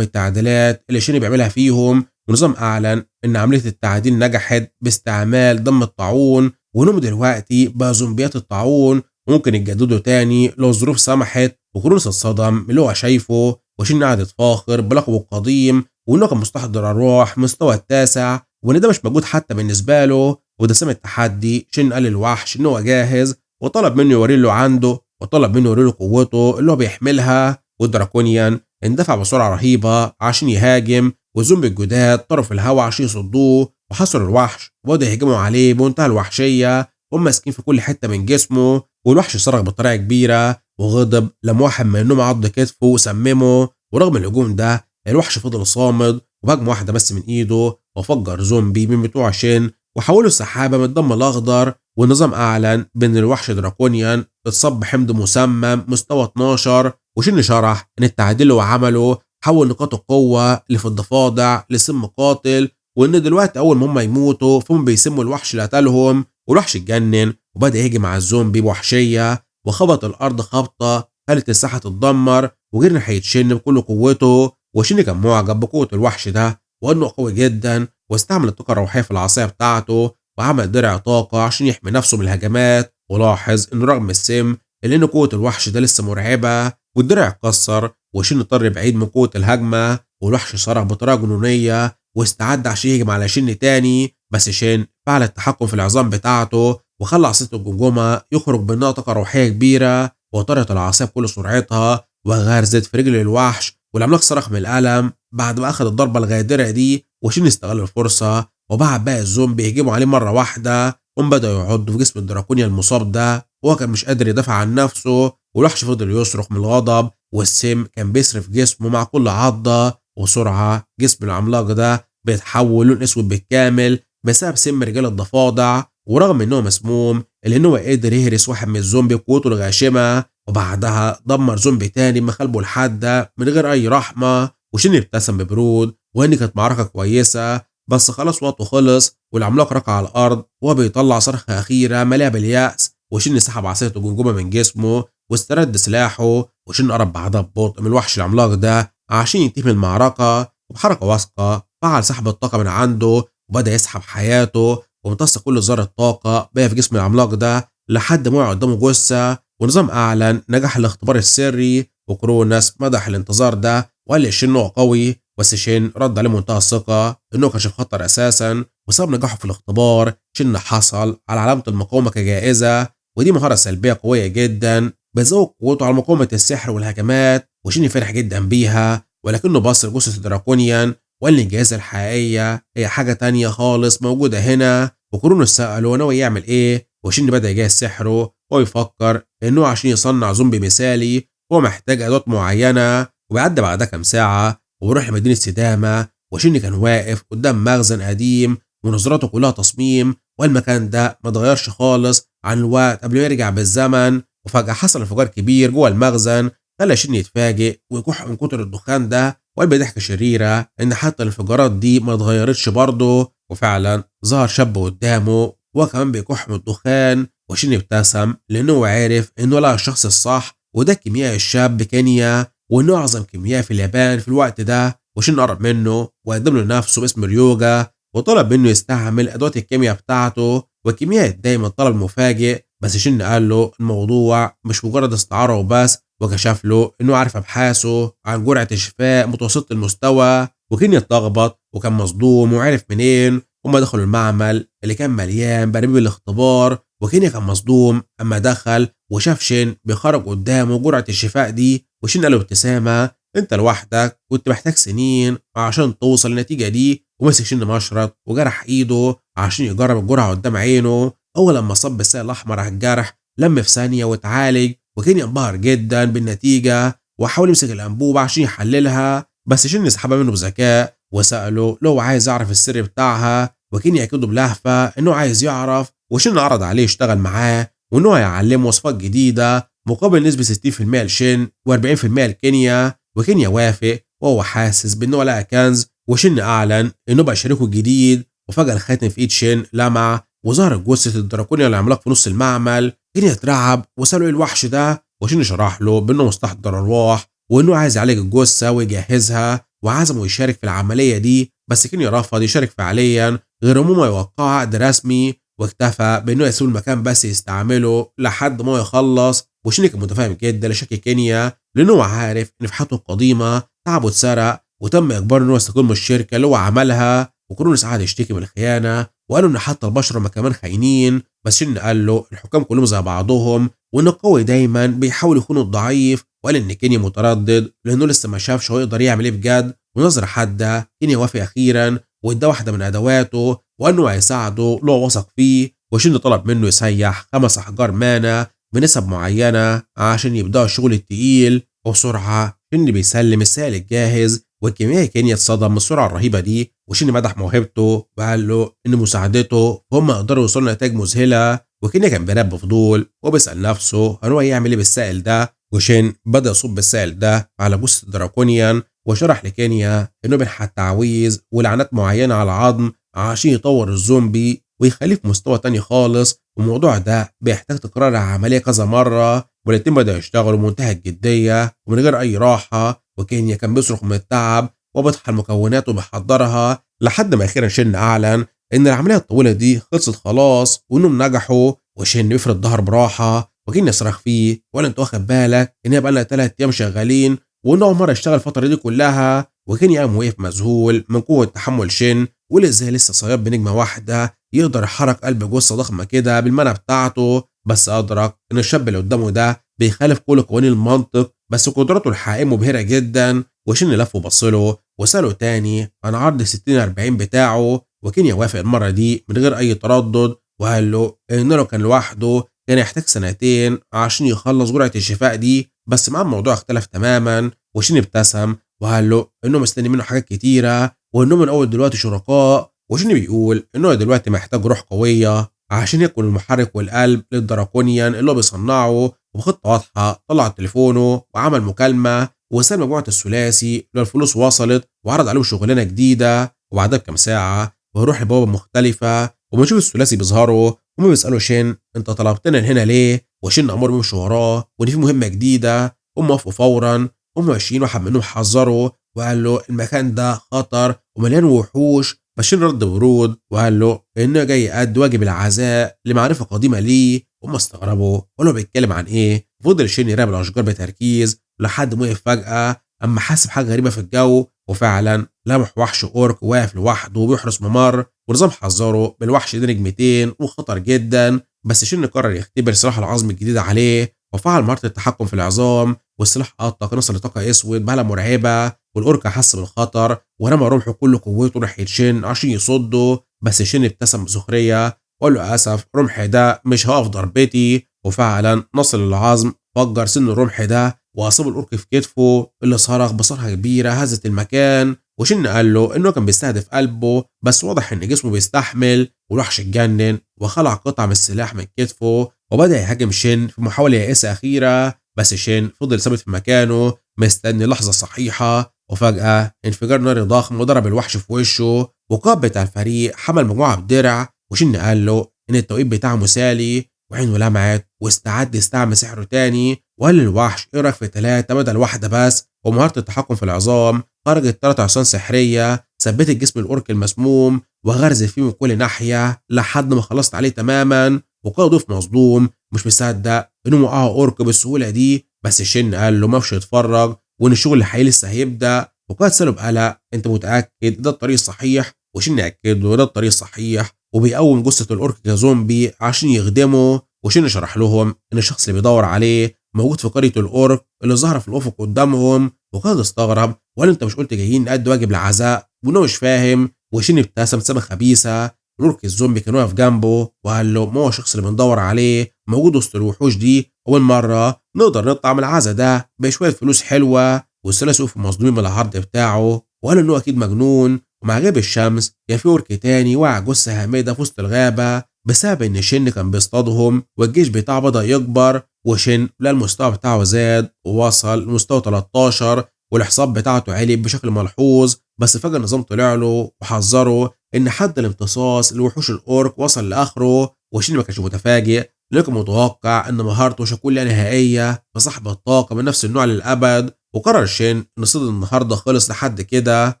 التعديلات اللي شين بيعملها فيهم. ونظام أعلن إن عملية التعديل نجحت باستعمال دم الطاعون، وإنهم دلوقتي بقى زومبيات الطاعون وممكن يتجددوا تاني لو الظروف سمحت. وكرونس اتصدم من اللي هو شايفه، وشين قعد يتفاخر بلقبه القديم وإنه كان مستحضر الروح مستوى التاسع، وإن ده مش موجود حتى بالنسبة له. وده سمع التحدي، شين قال للوحش إن هو جاهز وطلب منه يوري له عنده، وطلب منه يوري له قوته اللي هو بيحملها. والدراكونيان اندفع بسرعة رهيبة عشان يهاجم، والزومبي الجداد طاروا في الهواء عشان يصدوه وحصروا الوحش وبدأوا يهجموا عليه بمنتهى الوحشية وهم ماسكين في كل حتة من جسمه. والوحش صرخ بطريقة كبيرة وغضب لما واحد منهم عض كتفه وسممه. ورغم الهجوم ده الوحش فضل صامد، وبهجمة واحدة بس من ايده وفجر زومبي من بتوع شين وحولوا السحابة من الدم الأخضر. والنظام أعلن بأن الوحش دراكونيان اتصاب حمض مسمم مستوى 12. وشين شرح إن التعديل اللي هو عمله حول نقاط القوة اللي في الضفادع لسم قاتل، وإن دلوقتي أول ما هم يموتوا فهم بيسموا الوحش اللي قتلهم. والوحش اتجنن وبدأ يهجم على الزومبي بوحشية، وخبط الأرض خبطة خلت الساحة تتدمر، وجري ناحية شين بكل قوته. وشين كان معجب بقوة الوحش ده وإنه قوي جدا، واستعمل الطاقة الروحية في العصاية بتاعته وعمل درع طاقة عشان يحمي نفسه من الهجمات. ولاحظ إنه رغم السم إلا إن قوة الوحش ده لسه مرعبة، والدرع اتكسر وشين اضطر بعيد من قوة الهجمة. والوحش صرخ بطريقة جنونية واستعد عشان يهجم على شين تاني، بس شين فعل التحكم في العظام بتاعته وخلى عصاية الجمجمة يخرج منها طاقة روحية كبيرة، وطارت العصاية بكل سرعتها وغرزت في رجل الوحش. والعملاق صرخ من الألم بعد ما أخذ الضربة الغادرة دي. وشين استغل الفرصة وبعت باقي الزومبي يهجموا عليه مرة واحدة، هم بدأوا يعضوا في جسم الدراكونيا المصاب ده وهو كان مش قادر يدافع عن نفسه. والوحش فضل يصرخ من الغضب، والسم كان بيصرف جسمه مع كل عضة. وسرعة جسم العملاق ده بيتحول لون اسود بالكامل بسبب سم رجال الضفادع. ورغم انه مسموم الا انه قدر يهرس واحد من الزومبي بقوته الغاشمة، وبعدها دمر زومبي تاني من خلبه الحادة من غير اي رحمة. وشين ابتسم ببرود وان كانت معركة كويسة، بس خلاص وقته خلص. والعملاق ركع على الارض وهو بيطلع صرخة اخيرة مليئة باليأس. وشين سحب عصاية الجمجمة من جسمه واسترد سلاحه. وشين قرب بعدها ببطء من الوحش العملاق ده عشان ينتهي من المعركة، وبحركة واثقة فعل سحب الطاقة من عنده وبدأ يسحب حياته، وامتص كل ذرة طاقة بقى في جسم العملاق ده لحد ما وقع قدامه جثة. ونظام أعلن نجح الاختبار السري، وكرونس مدح الانتظار ده وقال لشين إنه قوي، بس شين رد عليه منتهى الثقة إنه كانش في خطر أساسا. وسبب نجاحه في الاختبار شين حصل على علامة المقاومة كجائزة، ودي مهارة سلبية قوية جدا بتزود قوته على مقاومة السحر والهجمات. وشين فرح جدا بيها، ولكنه بص لجثة الدراكونيان وقال ان الجائزة الحقيقية هي حاجة تانية خالص موجودة هنا. وكرونوس سأله ناوي يعمل ايه، وشين بدأ يجهز سحره ويفكر انه عشان يصنع زومبي مثالي هو محتاج ادوات معينة. وبيعدي بعدها كام ساعة وبيروح لمدينة سدامة، وشين كان واقف قدام مخزن قديم ونظراته كلها تصميم، والمكان ده ما اتغيرش خالص عن الوقت قبل ما يرجع بالزمن. وفجأة حصل انفجار كبير جوه المخزن خلى شين يتفاجئ ويكح من كتر الدخان ده، وقال بضحكة شريرة ان حتى الانفجارات دي ما اتغيرتش برضه. وفعلا ظهر شاب قدامه وهو كمان بيكح من الدخان، وشين ابتسم لانه عارف انه لقى الشخص الصح، وده الكيميائي الشاب كينيا، وانه اعظم كيميائي في اليابان في الوقت ده. وشين قرب منه وقدم له نفسه باسم ريوجا وطلب منه يستعمل ادوات الكيمياء بتاعته. والكيميائي دايما طلب مفاجئ، بس شين قال له الموضوع مش مجرد استعارة وبس، وكشف له انه عارف ابحاثه عن جرعة الشفاء متوسط المستوى. وكينيا اتلخبط وكان مصدوم وعرف منين. هما دخلوا المعمل اللي كان مليان براميل الاختبار، وكينيا كان مصدوم اما دخل وشاف شين بيخرج قدامه جرعة الشفاء دي. وشين قال له ابتسامة انت لوحدك كنت محتاج سنين عشان توصل للنتيجة دي. ومسك شين مشرط وجرح ايده عشان يجرب الجرعة قدام عينه. اول لما صب السائل الاحمر على الجرح لم في ثانية واتعالج، وكينيا انبهر جدا بالنتيجة وحاول يمسك الانبوبة عشان يحللها، بس شين سحبها منه بذكاء وسأله لو عايز يعرف السر بتاعها. وكينيا اكده بلهفة انه عايز يعرف، وشين عرض عليه يشتغل معاه وانه هيعلمه وصفات جديدة مقابل نسبة 60% لشين و40% لكينيا. وكينيا وافق وهو حاسس بانه لقى كنز، وشين اعلن انه بقى شريكه الجديد. وفجأة الخاتم في ايد شين لمع وظهرت جثة الدراكونيا العملاق في نص المعمل. كينيا اترعب وسأله ايه الوحش ده، وشين شرح له بانه مستحضر ارواح وانه عايز يعالج الجثة ويجهزها وعزمه يشارك في العملية دي، بس كينيا رفض يشارك فعليا غير انه ما يوقع عقد رسمي، واكتفى بانه يسيب المكان بس يستعمله لحد ما يخلص. وشين كان متفاهم جدا لشك كينيا لانه هو عارف ان في حياته القديمة تعبه اتسرق وتم اجباره انه يستقيل من الشركة اللي هو عملها، وكرونس قعد يشتكي من الخيانة وقالوا ان حتى البشر ما كمان خاينين. بس شن قال له الحكام كلهم زي بعضهم وان القوي دايما بيحاول يخون الضعيف، وقال ان كينيا متردد لانه لسه ما شافش هو يقدر يعمل ايه بجد. ونظره حاده كينيا وافق اخيرا واداه واحده من ادواته وانه هيساعده لو وثق فيه. وشن طلب منه يسيح 5 احجار مانا بنسب معينه عشان يبداوا الشغل التقيل وبسرعه. شن بيسلم السائل الجاهز والكيميائي كينيا اتصدم من السرعه الرهيبه دي، وشين مدح موهبته وقال له ان مساعدته هم يقدروا يوصلوا لنتائج مذهله. وكينيا كان بيراقب بفضول وبيسال نفسه هل هو يعمل ايه بالسائل ده، وشين بدا يصب السائل ده على جثه الدراكونيان وشرح لكينيا انه بينحت تعويذ ولعنات معينه على العظم عشان يطور الزومبي ويخليه في مستوى تاني خالص. والموضوع ده بيحتاج تكرار العمليه كذا مره، والاتنين بدأوا يشتغلوا بمنتهى الجديه ومن غير اي راحه. وكينيا كان بيصرخ من التعب وبيطحن المكونات وبيحضرها لحد ما اخيرا شن اعلن ان العمليه الطويله دي خلصت خلاص وانهم نجحوا. وشن بيفرد ظهر براحه وكين يصرخ فيه ولا انت واخد بالك ان هي بقى لنا 3 ايام شغالين وانه اول مره يشتغل الفتره دي كلها. وكين قام وقف مذهول من قوه تحمل شن واللي ازاي لسه صياد بنجمه واحده يقدر يحرك قلب جثه ضخمه كده بالمنع بتاعته. بس ادرك ان الشاب اللي قدامه ده بيخالف كل قوانين المنطق، بس قدراته الحقيقيه مبهره جدا. وشن لف وبصله وساله تاني عن عرض 60-40 بتاعه، وكينيا وافق المره دي من غير اي تردد وقال له انه لو كان لوحده كان يحتاج 2 عشان يخلص جرعه الشفاء دي، بس مع الموضوع اختلف تماما. وشن ابتسم وقال له انه مستني منه حاجات كتيره وانه من اول دلوقتي شركاء. وشن بيقول انه دلوقتي محتاج روح قويه عشان يكون المحرك والقلب للدراكونيان اللي هو بيصنعه. وبخطه واضحه طلع تليفونه وعمل مكالمه وسال مجموعه الثلاثي لو الفلوس وصلت وعرض عليهم شغلانه جديده. وبعدها بكام ساعه ويروح لبوابه مختلفه وبنشوف الثلاثي بيظهروا وهم بيسالوا شين انت طلبتنا هنا ليه، وشين امر بيمشوا وراه وان في مهمه جديده. هم وافقوا فورا. هم ماشيين واحد منهم حذره وقال له المكان ده خطر ومليان وحوش. بشير رد برود وقال له انه جاي يأدي واجب العزاء لمعرفه قديمه ليه. هم استغربوا وقالوا بيتكلم عن ايه. فضل شين يراقب الاشجار بتركيز لحد ما وقف فجاه اما حاسب حاجه غريبه في الجو، وفعلا لمح وحش اورك واقف لوحده وبيحرس ممر. ونظام حذره بالوحش ده نجمتين وخطر جدا. بس شين قرر يختبر سلاح العظم الجديد عليه وفعل مهاره التحكم في العظام، والسلاح قطع نصل لطاقه اسود بهله مرعبه. والاورك حس بالخطر ورمى رمحه كل قوته ناحيه شين عشان يصده. بس شين ابتسم بسخريه وقال له اسف رمحي ده مش هقف ضربتي. وفعلا نصل للعظم فجر سن الرمح ده واصاب الاورك في كتفه اللي صرخ بصرخه كبيره هزت المكان. وشن قال له انه كان بيستهدف قلبه بس واضح ان جسمه بيستحمل. والوحش اتجنن وخلع قطعه من السلاح من كتفه وبدا يهاجم شن في محاوله يائسه اخيره. بس شين فضل ثابت في مكانه مستني اللحظه الصحيحه. وفجاه انفجار ناري ضخم وضرب الوحش في وشه. وقائد بتاع الفريق حمل مجموعه بدرع وشن قال له ان التوقيت بتاعه مثالي. وعينه لمعت واستعد يستعمل سحره تاني وقال للوحش ايه رايك في 3 بدل واحده بس. ومهاره التحكم في العظام خرجت 3 عصيان سحريه ثبتت جسم الاورك المسموم وغرزت فيه من كل ناحيه لحد ما خلصت عليه تماما. وقائد ضيف مصدوم مش مصدق انهم وقعوا اورك بالسهوله دي. بس شن قال له ما فيش يتفرج وان الشغل الحقيقي لسه هيبدا. وقائد ساله بقلق انت متاكد ده الطريق الصحيح؟ وشن اكد له ده الطريق الصحيح وبيقوم جثه الاورك كزومبي عشان يخدمه. وشن شرح لهم ان الشخص اللي بيدور عليه موجود في قريه الاورك اللي ظهر في الافق قدامهم. وقائد استغرب وقال انت مش قلت جايين نأدي واجب العزاء وانه مش فاهم. وشن ابتسم ابتسامه خبيثه. الاورك الزومبي كان واقف جنبه وقال له ما هو الشخص اللي بندور عليه موجود وسط الوحوش دي اول مره نقدر نطلع من العزاء ده بشويه فلوس حلوه. والثلاثي وقفوا مصدومين من العرض بتاعه وقالوا انه اكيد مجنون. ومع غياب الشمس كان في اورك تاني وقع جثه هامده في وسط الغابه بسبب ان شن كان بيصطادهم والجيش بتاعه بدا يكبر. وشن لا المستوى بتاعه زاد ووصل لمستوى 13 والحصاب بتاعته عالي بشكل ملحوظ. بس فجاه النظام طلع له وحذره إن حد الامتصاص لوحوش الأورك وصل لآخره، وشيني ما كانش متفاجئ لكن متوقع إن مهارته مش هتكون لا نهائية بصاحب الطاقة من نفس النوع للأبد. وقرر شين إن صيد النهاردة خلص لحد كده،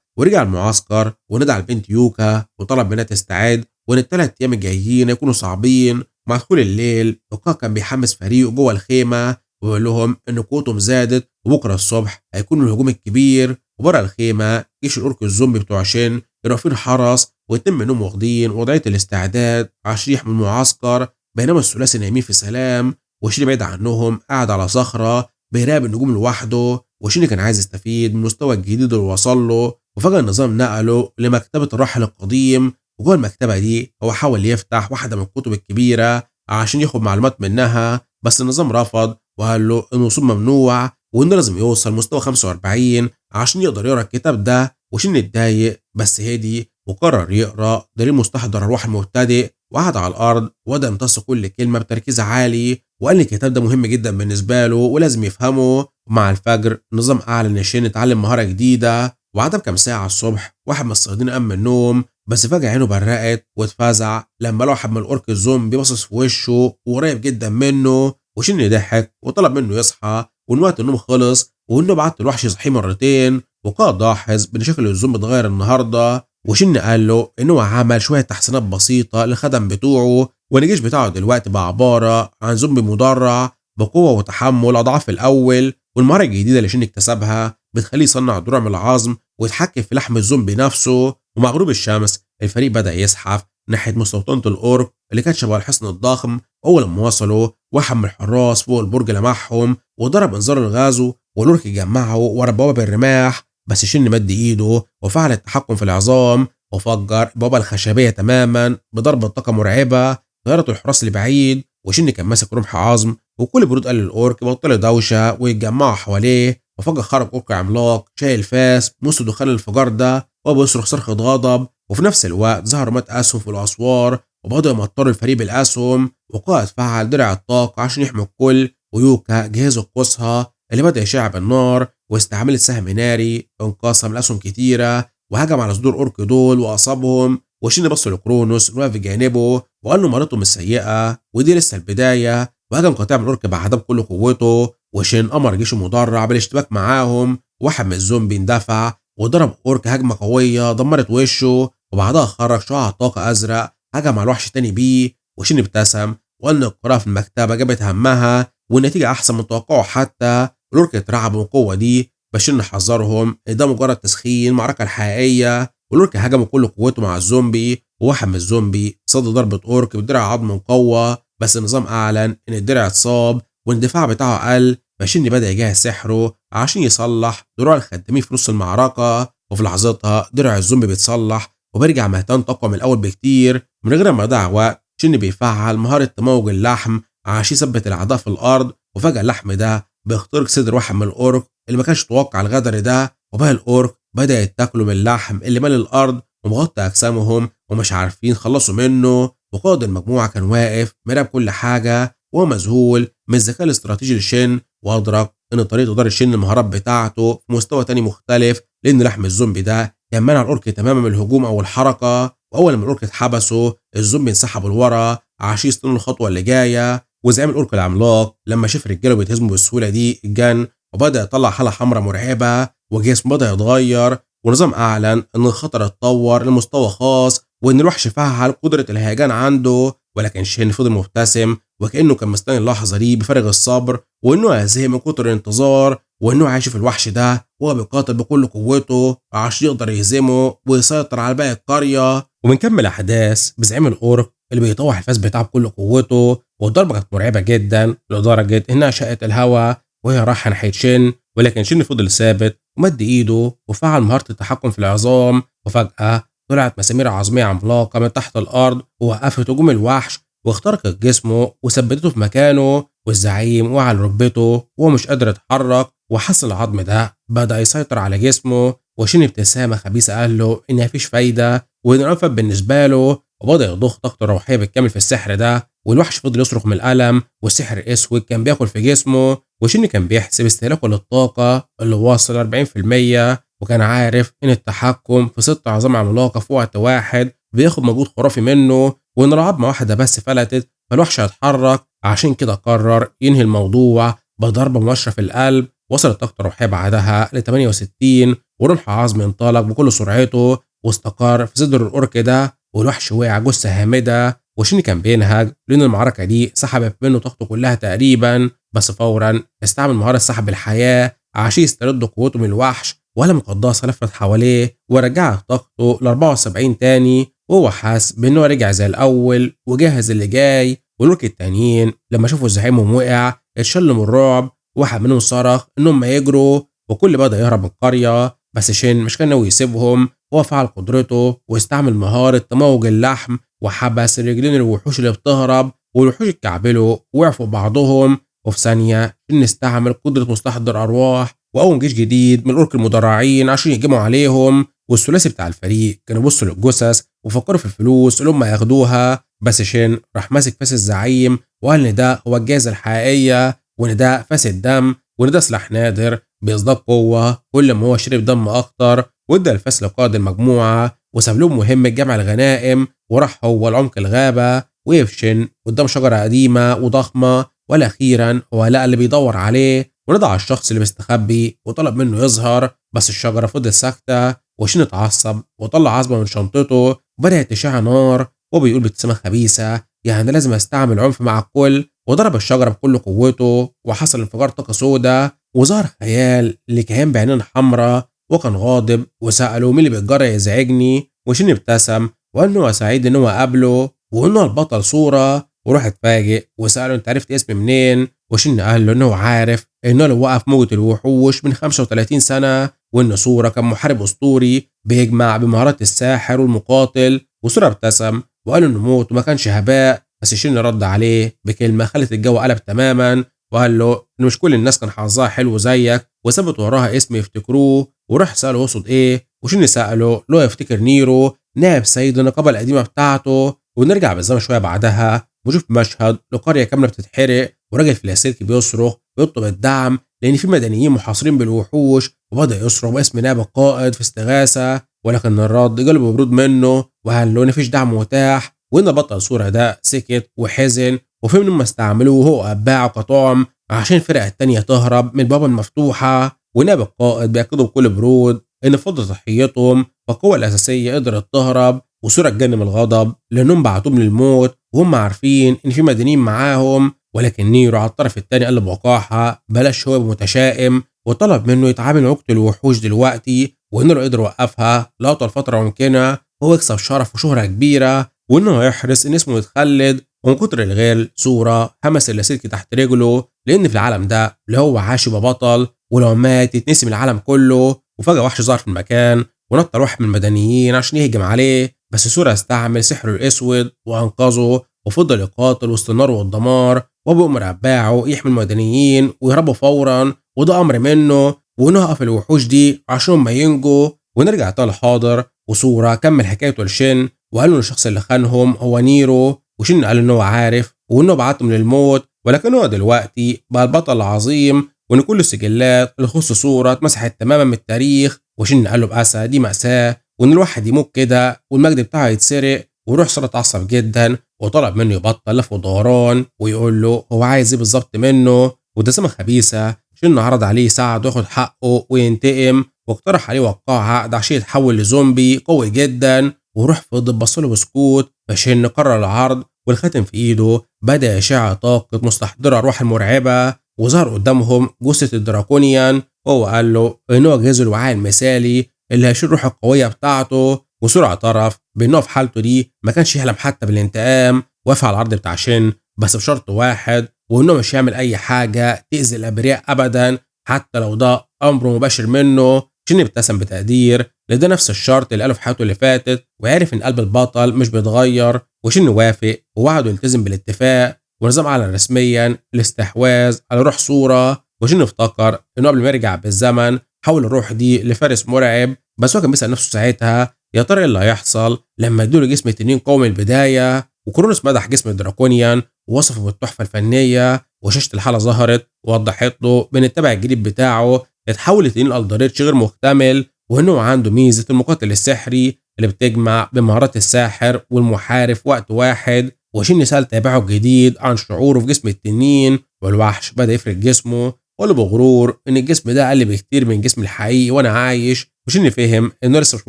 ورجع المعسكر ونادى على البنت يوكا وطلب منها تستعد وإن التلات أيام الجايين يكونوا صعبين. مع دخول الليل يوكا كان بيحمس فريقه جوه الخيمة ويقول لهم إن قوتهم زادت وبكرة الصبح هيكون الهجوم الكبير. وبره الخيمة جيش الأورك الزومبي بتوع شين كانوا واقفين حرس ويتم إنهم واخدين وضعية الاستعداد عشان يحموا المعسكر، بينما الثلاثي نايمين في سلام. وشيني بعيد عنهم قاعد على صخرة بيراقب النجوم لوحده. وشيني كان عايز يستفيد من المستوى الجديد اللي وصل له، وفجأة النظام نقله لمكتبة الراحل القديم. وجوه المكتبة دي هو حاول يفتح واحدة من الكتب الكبيرة عشان ياخد معلومات منها، بس النظام رفض وقال له إن الوصول ممنوع وإنه لازم يوصل مستوى 45 عشان يقدر يقرا الكتاب ده. وشيني اتضايق بس هدي وقرر يقرا دليل مستحضر أرواح المبتدئ، وقعد على الأرض وبدأ يمتص كل كلمة بتركيز عالي، وقال الكتاب ده مهم جدا بالنسبة له ولازم يفهمه. ومع الفجر النظام أعلن إن شين اتعلم مهارة جديدة. وبعدها بكام ساعة الصبح واحد من الصيادين قام من النوم، بس فجأة عينه برقت واتفزع لما لقى واحد من الأورك الزومبي باصص في وشه وقريب جدا منه. وشين ضحك وطلب منه يصحى وإن وقت النوم خلص وإنه بعت الوحش يصحيه مرتين. وقعد لاحظ إن شكل الزومبي اتغير النهارده، وشن قال له إن هو عمل شوية تحسينات بسيطة للخدم بتوعه، وإن الجيش بتاعه دلوقتي بقى عبارة عن زومبي مدرع بقوة وتحمل أضعاف الأول. والمهارة الجديدة اللي شن اكتسبها بتخليه يصنع دروع من العظم ويتحكم في لحم الزومبي نفسه. ومع غروب الشمس الفريق بدأ يزحف ناحية مستوطنة الأورك اللي كانت شبه الحصن الضخم. أول لما وصلوا واحد من الحراس فوق البرج لمحهم وضرب إنذار الغزو، والأورك جمعوا ورا بوابة الرماح، بس شن مد إيده وفعل التحكم في العظام وفجر البوابة الخشبية تماما بضربة طاقة مرعبة غيرت الحراس لبعيد. وشن كان ماسك رمح عظم وكل برود قال للأورك يبطلوا دوشة ويتجمعوا حواليه. وفجأة خرج أورك عملاق شايل فاس نص دخان الانفجار ده وبيصرخ صرخة غضب، وفي نفس الوقت ظهر مات أسهم في الأسوار وبدأوا يمطروا الفريق بالأسهم. وقائد فعل درع الطاقة عشان يحمي الكل، ويوكا جهزوا قوسها اللي بدأ يشع بالنار واستعملت سهم ناري انقسم الأسهم كتيرة وهجم على صدور أورك دول وأصابهم. وشين بص لكرونوس واقف بجانبه وقال له مرته مش سيئة ودي لسه البداية، وهجم قطاع من الأورك بعدها بكل قوته. وشين أمر جيشه مدرع بالاشتباك معاهم. واحد من الزومبي اندفع وضرب أورك هجمة قوية دمرت وشه، وبعدها خرج شعاع طاقة أزرق هجم على وحش تاني بيه. وشين ابتسم وقال إن القراءة في المكتبة جابت همها والنتيجة أحسن من توقعه. حتى الأورك اترعبوا من القوة دي، بس شن حذرهم إن ده مجرد تسخين المعركة الحقيقية. والأورك هجموا كل قوته مع الزومبي، وواحد من الزومبي صد ضربة أورك بدرع عظم من قوة، بس النظام أعلن إن الدرع اتصاب وإن الدفاع بتاعه قل. فشن بدأ يجهز سحره عشان يصلح دروع الخدامين في نص المعركة، وفي لحظتها درع الزومبي بيتصلح وبيرجع مهتان أقوى من الأول بكتير. من غير ما يضيع وقت شن بيفعل مهارة تموج اللحم عشان يثبت الأعداء في الأرض، وفجأة اللحم ده بيخترق صدر واحد من الأورك اللي ما كانش متوقع الغدر ده، وباقي الأورك بدأ يتاكلوا من اللحم اللي مال الأرض ومغطى أجسامهم ومش عارفين خلصوا منه. وقائد المجموعة كان واقف مراقب كل حاجة وهو مذهول من الذكاء الاستراتيجي لشن، وأدرك إن طريقة إدارة شن المهارات بتاعته في مستوى تاني مختلف، لأن لحم الزومبي ده كان منع الأورك تماما من الهجوم أو الحركة. وأول ما الأورك اتحبسوا الزومبي انسحبوا لورا عشان يستنوا الخطوة اللي جاية. وزعيم الأورك العملاق لما شاف رجاله بيتهزموا بالسهولة دي اتجن وبدأ يطلع حالة حمراء مرعبة وجسمه بدأ يتغير. ونظام أعلن إن الخطر اتطور لمستوى خاص وإن الوحش فعل قدرة الهيجان عنده، ولكن شين فضل مبتسم وكأنه كان مستني اللحظة دي بفارغ الصبر، وإنه هزه من كتر الانتظار، وإنه عايش في الوحش ده وهو بيقاتل بكل قوته عشان يقدر يهزمه ويسيطر على باقي القرية. وبنكمل أحداث بزعيم الأورك اللي بيطوح الفاس بتاعه بكل قوته، والضربة كانت مرعبة جدا لدرجة إنها شقت الهواء وهي رايحة ناحية شين، ولكن شين فضل ثابت ومد إيده وفعل مهارة التحكم في العظام. وفجأة طلعت مسامير عظمية عملاقة من تحت الأرض ووقفت هجوم الوحش واخترقت جسمه وثبتته في مكانه. والزعيم وقع على ركبته وهو مش قادر يتحرك، وحس العظم ده بدأ يسيطر على جسمه. وشين ابتسامة خبيثة قال له إن مفيش فايدة وإن رفض بالنسبة له، وبدأ يضخ طاقته الروحية بالكامل في السحر ده. والوحش فضل يصرخ من الألم والسحر الأسود كان بياكل في جسمه. وشين كان بيحسب استهلاكه للطاقة اللي وصل 40%، وكان عارف إن التحكم في 6 عظام عملاقة في وقت واحد بياخد مجهود خرافي منه، وإن لو عظمة واحدة بس فلتت فالوحش هيتحرك. عشان كده قرر ينهي الموضوع بضربة مباشرة في القلب. وصلت طاقته الروحية بعدها ل 68، ورمح عظم انطلق بكل سرعته واستقر في صدر الأورك ده، والوحش وقع جثة هامدة. وشين كان بينهج لأن المعركة دي سحبت منه طاقته كلها تقريبا، بس فورا استعمل مهارة سحب الحياة عشان يسترد قوته من الوحش. ولم قداسة لفت حواليه ورجعت طاقته ل 74 تاني، وهو حس بأنه رجع زي الأول وجهز اللي جاي. والورك التانيين لما شافوا زعيمهم وقع اتشلوا من الرعب، واحد منهم صرخ انهم ما يجروا، وكل بدأ يهرب من القرية. بس شين مش كان ناوي يسيبهم، هو فعل قدرته واستعمل مهارة تموج اللحم وحبس رجلين الوحوش اللي بتهرب، والوحوش اتكعبلوا وقعوا بعضهم. وفي ثانية شين استعمل قدرة مستحضر أرواح وقوم جيش جديد من الأورك المدرعين عشان يهجموا عليهم. والثلاثي بتاع الفريق كانوا بصوا للجثث وفكروا في الفلوس اللي هم ياخدوها، بس شين راح ماسك فاس الزعيم وقال ان ده هو الجائزة الحقيقية، وان ده فاس الدم، وان ده سلاح نادر بيزداد قوة كل ما هو شرب دم أكتر. وادى الفاس لقائد المجموعة وساب لهم مهمة جمع الغنائم، وراح هو لعمق الغابة وقف شين قدام شجرة قديمة وضخمة. والأخيرا هو لقى اللي بيدور عليه ونادى على الشخص اللي مستخبي وطلب منه يظهر، بس الشجرة فضلت ساكتة. وشين اتعصب وطلع عصبة من شنطته وبدأت تشع نار، وبيقول بابتسامة خبيثة يعني لازم استعمل عنف مع الكل. وضرب الشجرة بكل قوته وحصل انفجار طاقة سودة، وظهر خيال اللي كان بعينين حمراء وكان غاضب وسأله مين اللي بيتجرأ يزعجني. وشين ابتسم وقال انه سعيد ان هو قابله وانه البطل صورة، وراح اتفاجئ وسأله انت عرفت اسمي منين. وشين قال له انه عارف انه لو وقف موجة الوحوش من 35 سنة، وان صورة كان محارب اسطوري بيجمع بمهارات الساحر والمقاتل. وصورة ابتسم وقال انه موته ما كانش هباء، بس شين رد عليه بكلمة خلت الجو قلب تماما، وقال له ان مش كل الناس كان حظها حلو زيك، وثبت وراها اسم يفتكروه. وراح سأله يقصد ايه، وشين سأله لو يفتكر نيرو نائب سيد النقابة القديمة بتاعته. ونرجع بالزمن شوية بعدها ونشوف مشهد لقرية كاملة بتتحرق، وراجل في اللاسلكي بيصرخ ويطلب الدعم لأن في مدنيين محاصرين بالوحوش، وبدأ يصرخ باسم نائب القائد في استغاثة. ولكن الرد جاله ببرود منه وقال له إن مفيش دعم متاح، وإن بطل صورة ده سكت وحزن، وفي منهم استعملوه وهو أتباعه كطعم عشان الفرقة التانية تهرب من البابا المفتوحة. ونائب القائد بيأكدوا بكل برود إن فضل تضحيتهم فالقوة الأساسية قدرت تهرب. وصورة اتجنن من الغضب لأنهم بعتوهم للموت وهم عارفين إن في مدنيين معاهم. ولكن نيرو على الطرف التاني قال بوقاحة بلاش هو متشائم، وطلب منه يتعامل مع وقت الوحوش دلوقتي، وإنه لو قدر يوقفها لأطول فترة ممكنة هو يكسب شرف وشهرة كبيرة، وإنه يحرص إن اسمه يتخلد. ومن كتر الغل صورة همس اللاسلكي تحت رجله، لأن في العالم ده اللي هو عاش يبقى بطل، ولو مات يتنسي من العالم كله. وفجأة وحش ظهر في المكان ونط واحد من المدنيين عشان يهجم عليه، بس صورة استعمل سحره الأسود وأنقذه، وفضل يقاتل وسط النار والدمار، وبأمر أتباعه يحمي المدنيين ويهربوا فورا، وده أمر منه وإنه يوقف الوحوش دي عشان ما ينجوا. ونرجع تاني الحاضر وصورة كمل حكايته لشين وقال له الشخص اللي خانهم هو نيرو، وشين قال إنه هو عارف وإنه بعتهم للموت، ولكن هو دلوقتي بقى البطل العظيم، وإن كل السجلات اللي تخص صورة اتمسحت تماما من التاريخ. وشين قال له بأسى دي مأساة، وإن الواحد يموت كده والمجد بتاعه يتسرق. وروح صورة اتعصب جدا وطلب منه يبطل لف ودوران ويقول له هو عايز ايه بالظبط منه. وابتسامة خبيثة شين عرض عليه يساعده ياخد حقه وينتقم، واقترح عليه وقع عقد عشان يتحول لزومبي قوي جدا. وروح فضل بصله بسكوت، فشين قرر العرض والخاتم في ايده بدأ يشع طاقة مستحضرة أرواح المرعبة، وظهر قدامهم جثة الدراكونيان، وهو قال له إنه هو جهاز الوعاء المثالي اللي هيشيل الروح القوية بتاعته. وسرعة اعترف بإنه في حالته دي ما كانش يحلم حتى بالانتقام، وافق على العرض بتاع شين بس بشرط واحد، وإنه مش هيعمل أي حاجة تأذي الأبرياء أبدا حتى لو ده أمر مباشر منه. شين ابتسم بتقدير لده نفس الشرط اللي قاله في حياته اللي فاتت، وعرف إن قلب البطل مش بيتغير. وشين وافق ووعده يلتزم بالاتفاق، ونظام أعلن رسميا الاستحواذ على روح صورة. وشين افتكر إنه قبل ما يرجع بالزمن حول الروح دي لفارس مرعب، بس هو كان بيسأل نفسه ساعتها يا ترى ايه اللي هيحصل لما ادوله جسم تنين قوي من البدايه. وكرونوس مدح جسم الدراكونيان ووصفه بالتحفه الفنيه، وشاشه الحاله ظهرت ووضحت له بان التبع الجديد بتاعه اتحول لتنين الدريتش غير مكتمل، وانه عنده ميزه المقاتل السحري اللي بتجمع بمهارات الساحر والمحارب في وقت واحد. وشن سأل تابعه الجديد عن شعوره في جسم التنين، والوحش بدأ يفرد جسمه وقال له بغرور إن الجسم ده أقل بكتير من جسم الحقيقي وأنا عايش. وشن فهم إنه لسه مش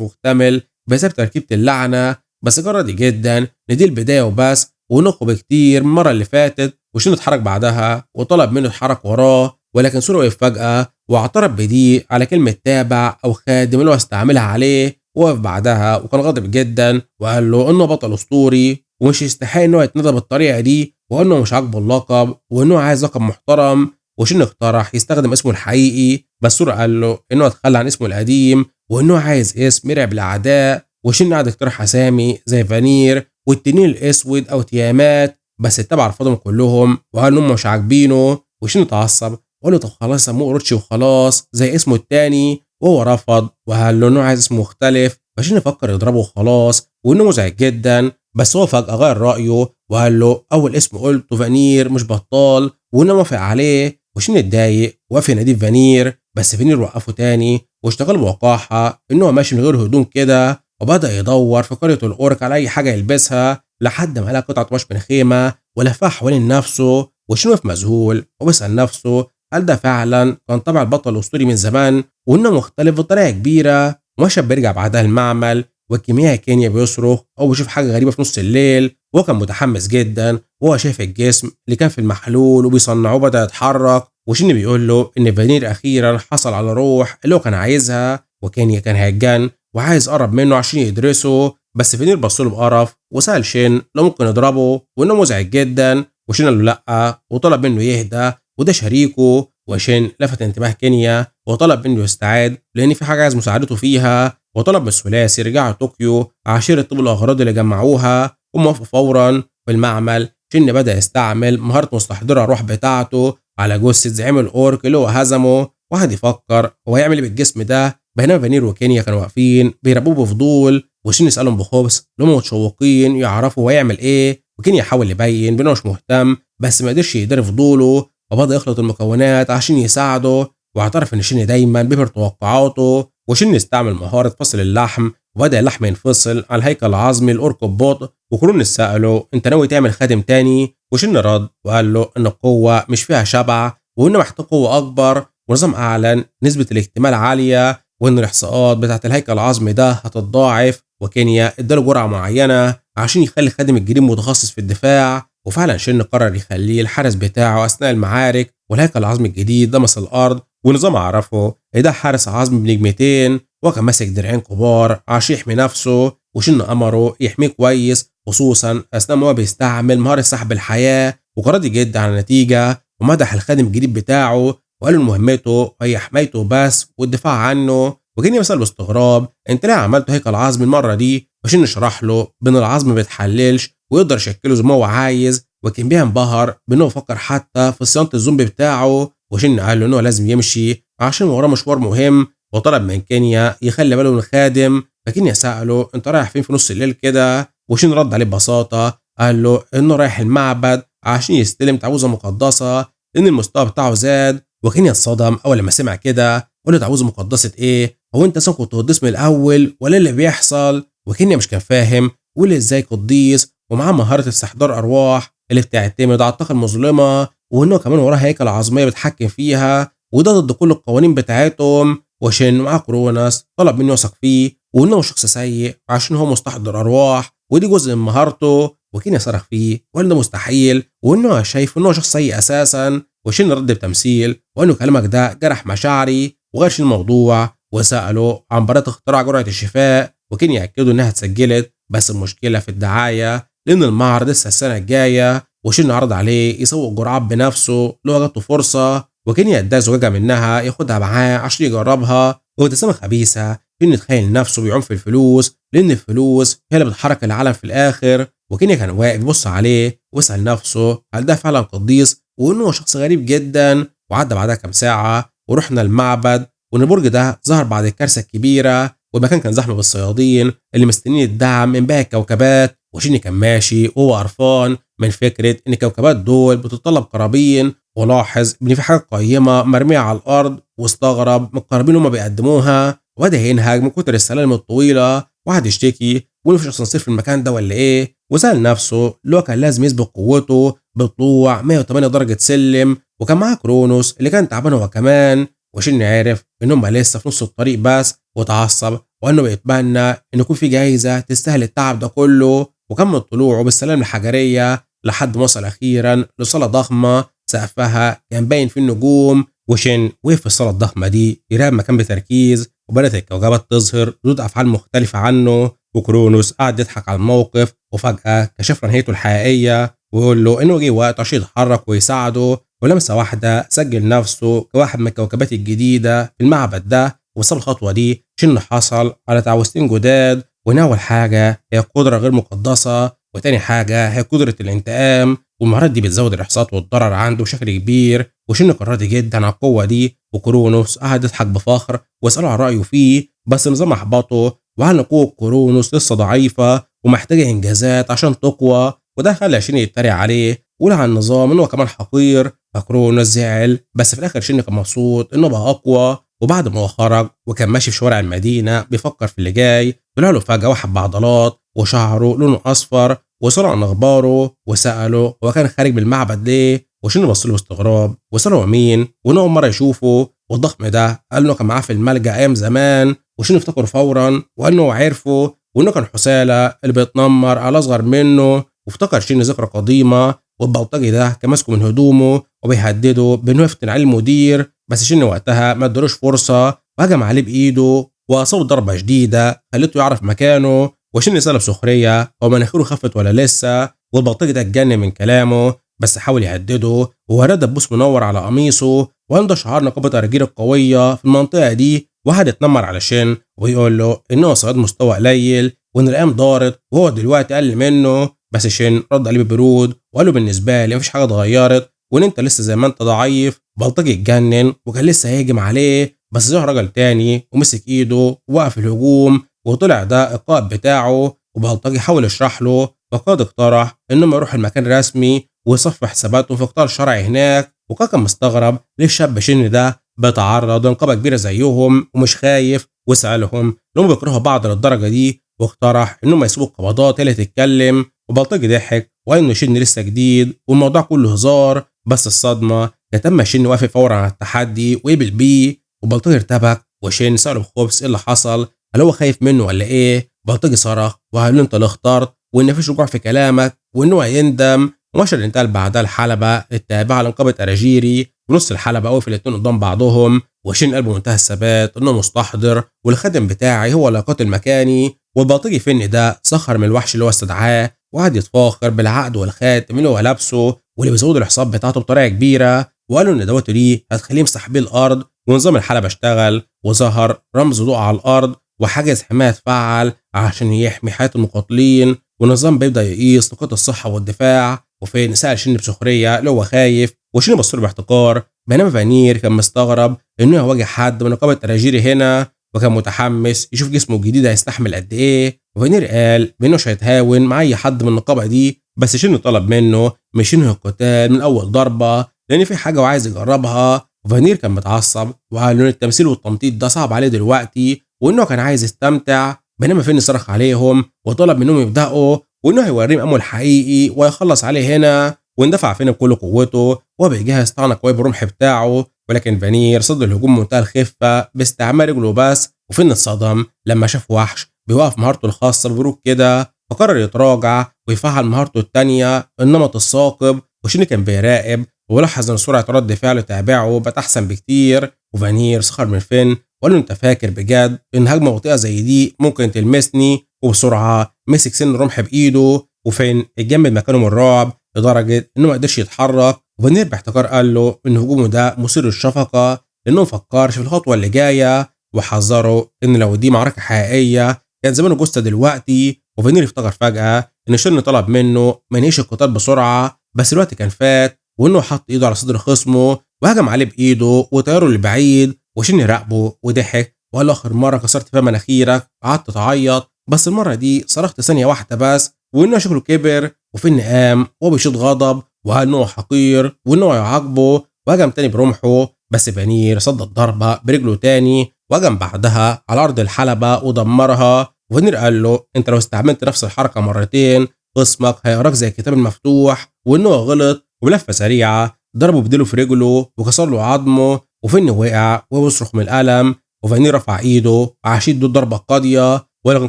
مكتمل بسبب تركيبة اللعنة، بس جرد جدا إن دي البداية وبس، ونقوا بكتير من المرة اللي فاتت. وشن اتحرك بعدها وطلب منه يتحرك وراه، ولكن سورة وقف فجأة واعترف بدي على كلمة تابع أو خادم اللي هو استعملها عليه. وقف بعدها وكان غاضب جدا وقال له إنه بطل أسطوري ومش يستحق إنه يتندى بالطريقة دي، وإنه مش عاجبه اللقب وإنه عايز لقب محترم. وشن اقترح يستخدم اسمه الحقيقي، بس سورة قال له إنه يتخلى عن اسمه القديم وإنه عايز اسم يرعب الأعداء. وشن قعد يقترح أسامي زي فانير والتنين الأسود أو تيامات، بس اتبع رفضهم كلهم وقال إنهم مش عاجبينه. وشن اتعصب وقال له طب خلاص سموه روتشي وخلاص زي اسمه التاني، وهو رفض وقال له إنه عايز اسمه مختلف. فشن فكر يضربه وخلاص وإنه مزعج جدا، بس هو فجأة غير رأيه وقال له أول اسم قلته فانير مش بطال، وإنه موافق عليه. وشن اتضايق وقف يناديه فانير، بس فانير وقفه تاني واشتغل بوقاحة إنه ماشي من غير هدوم كده، وبدأ يدور في قرية الأورك على أي حاجة يلبسها لحد ما لقى قطعة قماش من خيمة ولفها حوالين نفسه. وشن وقف مذهول وبيسأل نفسه هل ده فعلا كان طبع البطل الأسطوري من زمان وإنه مختلف بطريقة كبيرة. ومشى بيرجع بعدها المعمل، والكيميائي كينيا بيصرخ أو بيشوف حاجة غريبة في نص الليل، وهو كان متحمس جدا وهو شايف الجسم اللي كان في المحلول وبيصنعوه بدأ يتحرك. وشن بيقول له إن فانير أخيرا حصل على روح اللي هو كان عايزها، وكينيا كان هيتجن وعايز قرب منه عشان يدرسه. بس فانير بصله بقرف وسأل شين لو ممكن يضربه وإنه مزعج جدا، وشين قال له لأ وطلب منه يهدى وده شريكه. وشين لفت انتباه كينيا وطلب منه يستعد لأن في حاجة عايز مساعدته فيها، وطلب من الثلاثي يرجعوا طوكيو عشان يرتبوا الأغراض اللي جمعوها. وموافقوا فورا. في المعمل شين بدأ يستعمل مهارة مستحضرة الروح بتاعته على جثة زعيم الأورك اللي هو هزمه. واحد يفكر هو هيعمل ايه بالجسم ده، بينما فانير وكينيا كانوا واقفين بيراقبوه بفضول. وشين يسألهم بخبث لهم متشوقين يعرفوا هو هيعمل ايه، وكينيا يحاول يبين بانه مش مهتم بس ما قدرش يدير فضوله، وبدأ يخلط المكونات عشان يساعده. واعترف ان شين دايما بيبهر توقعاته. وشين استعمل مهارة فصل اللحم وبدأ اللحم ينفصل على الهيكل العظمي الأورك ببطء. وكرون سأله انت ناوي تعمل خادم تاني، وشين رد وقال له ان القوة مش فيها شبع وانه محتاج قوة اكبر. ونظام اعلن نسبة الاكتمال عالية وان الاحصاءات بتاعت الهيكل العظمي ده هتتضاعف. وكينيا اداله جرعة معينة عشان يخلي خادم الجديد متخصص في الدفاع. وفعلا شين قرر يخليه الحارس بتاعه اثناء المعارك، والهيكل العظمي الجديد لمس الارض. ونظام عرفه ده حارس عظمي بنجمتين وكان ماسك درعين كبار عشان يحمي نفسه. وشن امره يحميه كويس خصوصا اثناء ما هو بيستعمل مهارة سحب الحياة. وقرر جدا على النتيجة ومدح الخادم الجديد بتاعه وقال له مهمته هي حمايته بس والدفاع عنه. وكينيا مثل باستغراب انت ليه عملته هيكل عظمي المرة دي، وشن شرح له بان العظم ما بيتحللش ويقدر يشكله زي ما هو عايز. وكان بيها انبهر بانه فكر حتى في صيانة الزومبي بتاعه. وشن قال له انه لازم يمشي عشان وراه مشوار مهم، وطلب من كينيا يخلي باله من الخادم. فكينيا سأله انت رايح فين في نص الليل كده، وشن رد عليه ببساطة قال له انه رايح المعبد عشان يستلم تعويذة مقدسة لان المستوى بتاعه زاد. وكينيا اتصدم اول لما سمع كده وقال له تعويذة مقدسة ايه، هو انت اصلا كنت قديس من الاول ولا اللي بيحصل؟ وكينيا مش كان فاهم وقال ازاي قديس ومعاه مهارة استحضار ارواح اللي بتعتمد على الطاقة المظلمة، وانه كمان وراه هيكل عظمية بتحكم فيها وده ضد كل القوانين بتاعتهم. وشن معاه كروناس طلب منه يثق فيه وانه شخص سيء عشان هو مستحضر ارواح ودي جزء من مهارته. وكينيا صرخ فيه وقال ده مستحيل وانه شايف انه شخص سيء اساسا. وشن رد بتمثيل وانه كلامك ده جرح مشاعري وغير شي الموضوع، وسأله عن براءة اختراع جرعة الشفاء. وكينيا أكدوا انها اتسجلت بس المشكلة في الدعاية لان المعرض لسه السنة الجاية. وشن عرض عليه يسوق جرعات بنفسه لو جاته فرصة، وكينيا اداه زجاجة منها ياخدها معاه عشان يجربها. وابتسامة خبيثة انه يتخيل نفسه بيعوم في الفلوس لان الفلوس هي اللي بتحرك العالم في الاخر. وكينيا كان واقف يبص عليه ويسأل نفسه هل ده فعلا قديس وانه شخص غريب جدا. وعدى بعدها كام ساعة ورحنا المعبد، وان البرج ده ظهر بعد الكارثة الكبيرة، والمكان كان زحمة بالصيادين اللي مستنيين الدعم من باقي الكوكبات. وشيني كان ماشي وهو قرفان من فكرة ان الكوكبات دول بتتطلب قرابين، ولاحظ ان في حاجة قيمة مرمية على الارض واستغرب من القرابين اللي هم بيقدموها، وبدأ ينهج من كتر السلالم الطويلة وقعد يشتكي وإنه مفيش أسانسير في المكان ده ولا إيه، وسأل نفسه اللي هو كان لازم يثبت قوته بطلوع 108 درجة سلم، وكان معاه كرونوس اللي كان تعبان هو كمان. وشن عرف إن هم لسه في نص الطريق بس، وتعصب وإنه بيتمنى إن يكون في جايزة تستاهل التعب ده كله. وكمل طلوعه بالسلام الحجرية لحد ما وصل أخيرا لصالة ضخمة سقفها كان باين في النجوم. وشن وقف في الصالة الضخمة دي يراقب مكان بتركيز، وبدأت الكوكبات تظهر ردود أفعال مختلفة عنه. وكرونوس قعد يضحك على الموقف، وفجأة كشف له نهايته الحقيقية ويقول له إنه جه وقت عشان يتحرك ويساعده. ولمسة واحدة سجل نفسه كواحد من الكوكبات الجديدة في المعبد ده. وبسبب الخطوة دي شن حصل على تعويذتين جداد، وإن أول حاجة هي قدرة غير مقدسة، وتاني حاجة هي قدرة الانتقام. والمهارات دي بتزود الإحصاءات والضرر عنده بشكل كبير. وشن كان راضي جدا على القوة دي، وكرونوس قعد يضحك بفخر ويسأله عن رأيه فيه، بس النظام أحبطه وقال إن قوة كرونوس لسه ضعيفة ومحتاجة إنجازات عشان تقوى. وده خلى شن يتريق عليه وقال عن النظام إنه كمان حقير. فكرونوس زعل، بس في الآخر شن كان مبسوط إنه بقى أقوى. وبعد ما هو خرج وكان ماشي في شوارع المدينة بيفكر في اللي جاي، طلع له فجأة واحد بعضلات وشعره لونه أصفر، وسأله عن أخباره وسأله هو كان خارج من المعبد ليه. وشن بص له باستغراب وسأله هو مين وإنه أول مرة يشوفه. والضخم ده قال له كان معاه في الملجأ أيام زمان. وشن افتكره فورا وقال إنه عرفه وإنه كان حسالة اللي بيتنمر على أصغر منه. وافتكر شن ذكرى قديمة، والبلطجي ده كان ماسكه من هدومه وبيهدده بإنه يفتن عليه المدير. بس شن وقتها ما ادالوش فرصة وهجم عليه بإيده وأصابه ضربة شديدة خلته يعرف مكانه. وشن سأله بسخرية هو مناخيره خفت ولا لسه. والبلطجي ده اتجنن من كلامه، بس حاول يهدده ووراه دبوس منور على قميصه، وعنده شعار نقابة الرجال القوية في المنطقة دي. واحد اتنمر على شن ويقول له إنه صياد مستوى قليل وإن الأيام دارت وهو دلوقتي أقل منه. بس شن رد عليه ببرود وقال له بالنسبة لي مفيش حاجة اتغيرت وإن أنت لسه زي ما أنت ضعيف. بلطجي اتجنن وكان لسه هيهجم عليه، بس ظهر راجل تاني ومسك إيده ووقف الهجوم، وطلع ده القائد بتاعه. وبلطجي حاول يشرح له، فقد اقترح انه يروح المكان رسمي ويصفي حساباته في قطار شرعي هناك. وكان مستغرب ليه الشاب شن ده بيتعرض لنقابه كبيره زيهم ومش خايف، وسالهم لهم بيكرهوا بعض للدرجه دي، واقترح انهم يسيبوا القبضات اللي تتكلم. وبلطجي ضحك وقال انه شن لسه جديد والموضوع كله هزار، بس الصدمه كانت اما شن وافق فورا على التحدي وقبل بيه. وبلطجي ارتبك وشن ساله بخبث ايه اللي حصل، هل هو خايف منه ولا ايه؟ بلطجي صرخ وقال له انت اللي اخترت وان مفيش رجوع في كلامك وانه هيندم. ومشى الانتقال بعدها الحلبه التابعه لنقابه اراجيري. ونص الحلبه وقف الاتنين قدام بعضهم، وشين قلبه منتهى الثبات انه مستحضر والخادم بتاعي هو اللي قاتل مكاني. والبلطجي فين ده سخر من الوحش اللي هو استدعاه وقعد يتفاخر بالعقد والخاتم اللي هو لابسه واللي بيزود الحساب بتاعته بطريقه كبيره. وقالوا ان دوته ليه هتخليه يمسح بيه الارض. ونظام الحلبه اشتغل وظهر رمز ضوء على الارض وحاجز حمايه اتفعل عشان يحمي حياه المقاتلين. والنظام بيبدا يقيس نقاط الصحه والدفاع. وفين سال شن بسخريه اللي هو خايف، وشن بص له باحتقار، بينما فانير كان مستغرب انه يواجه حد من نقابه اراجيري هنا، وكان متحمس يشوف جسمه الجديد هيستحمل قد ايه. وفانير قال بانه مش هيتهاون مع اي حد من النقابه دي، بس شن طلب منه مش ينهي القتال من اول ضربه لان في حاجه وعايز يجربها. وفانير كان متعصب وقال له التمثيل والتنطيط ده صعب عليه دلوقتي وانه كان عايز يستمتع. بينما فين صرخ عليهم وطلب منهم يبداوا وانه هيوريهم امه الحقيقي ويخلص عليه هنا. واندفع فين بكل قوته وبيجهز طعنه قويه بالرمح بتاعه، ولكن فانير صد الهجوم بمنتهى الخفه باستعمال رجله بس. وفين اتصدم لما شاف وحش بيوقف مهارته الخاصه ببروك كده، فقرر يتراجع ويفعل مهارته الثانيه النمط الثاقب. وشين كان بيراقب ولاحظ ان سرعه رد فعله تابعه بقت احسن بكتير. وفانير سخر من فين وقال له انت فاكر بجد ان هجمه بطيئه زي دي ممكن تلمسني؟ وبسرعه مسك سن الرمح بايده، وفين اتجمد مكانه من الرعب لدرجه انه ما قدرش يتحرك. وفانير باحتقار قال له ان هجومه ده مثير للشفقه لانه ما فكرش في الخطوه اللي جايه، وحذره ان لو دي معركه حقيقيه كان زمانه جثه دلوقتي. وفانير افتكر فجاه ان شن طلب منه ما ينهيش القتال بسرعه، بس الوقت كان فات، وانه حط ايده على صدر خصمه وهجم عليه بايده وطيره لبعيد. وشن راقبه وضحك وقال له اخر مره كسرت فيها مناخيرك قعدت تعيط، بس المره دي صرخت ثانيه واحده بس. وانه شكله كبر وفين قام وهو بيشيط غضب وقال انه حقير وانه يعاقبه، وهجم تاني برمحه. بس فانير صد الضربه برجله تاني وهجم بعدها على ارض الحلبه ودمرها. وفانير قال له انت لو استعملت نفس الحركه مرتين خصمك هيقراك زي الكتاب المفتوح، وانه غلط وبلفه سريعه ضربه بديله في رجله وكسر له عظمه، وفن وقع وبيصرخ من الالم. وفانير رفع ايده عشان يدوا الضربه القاضيه، ولكن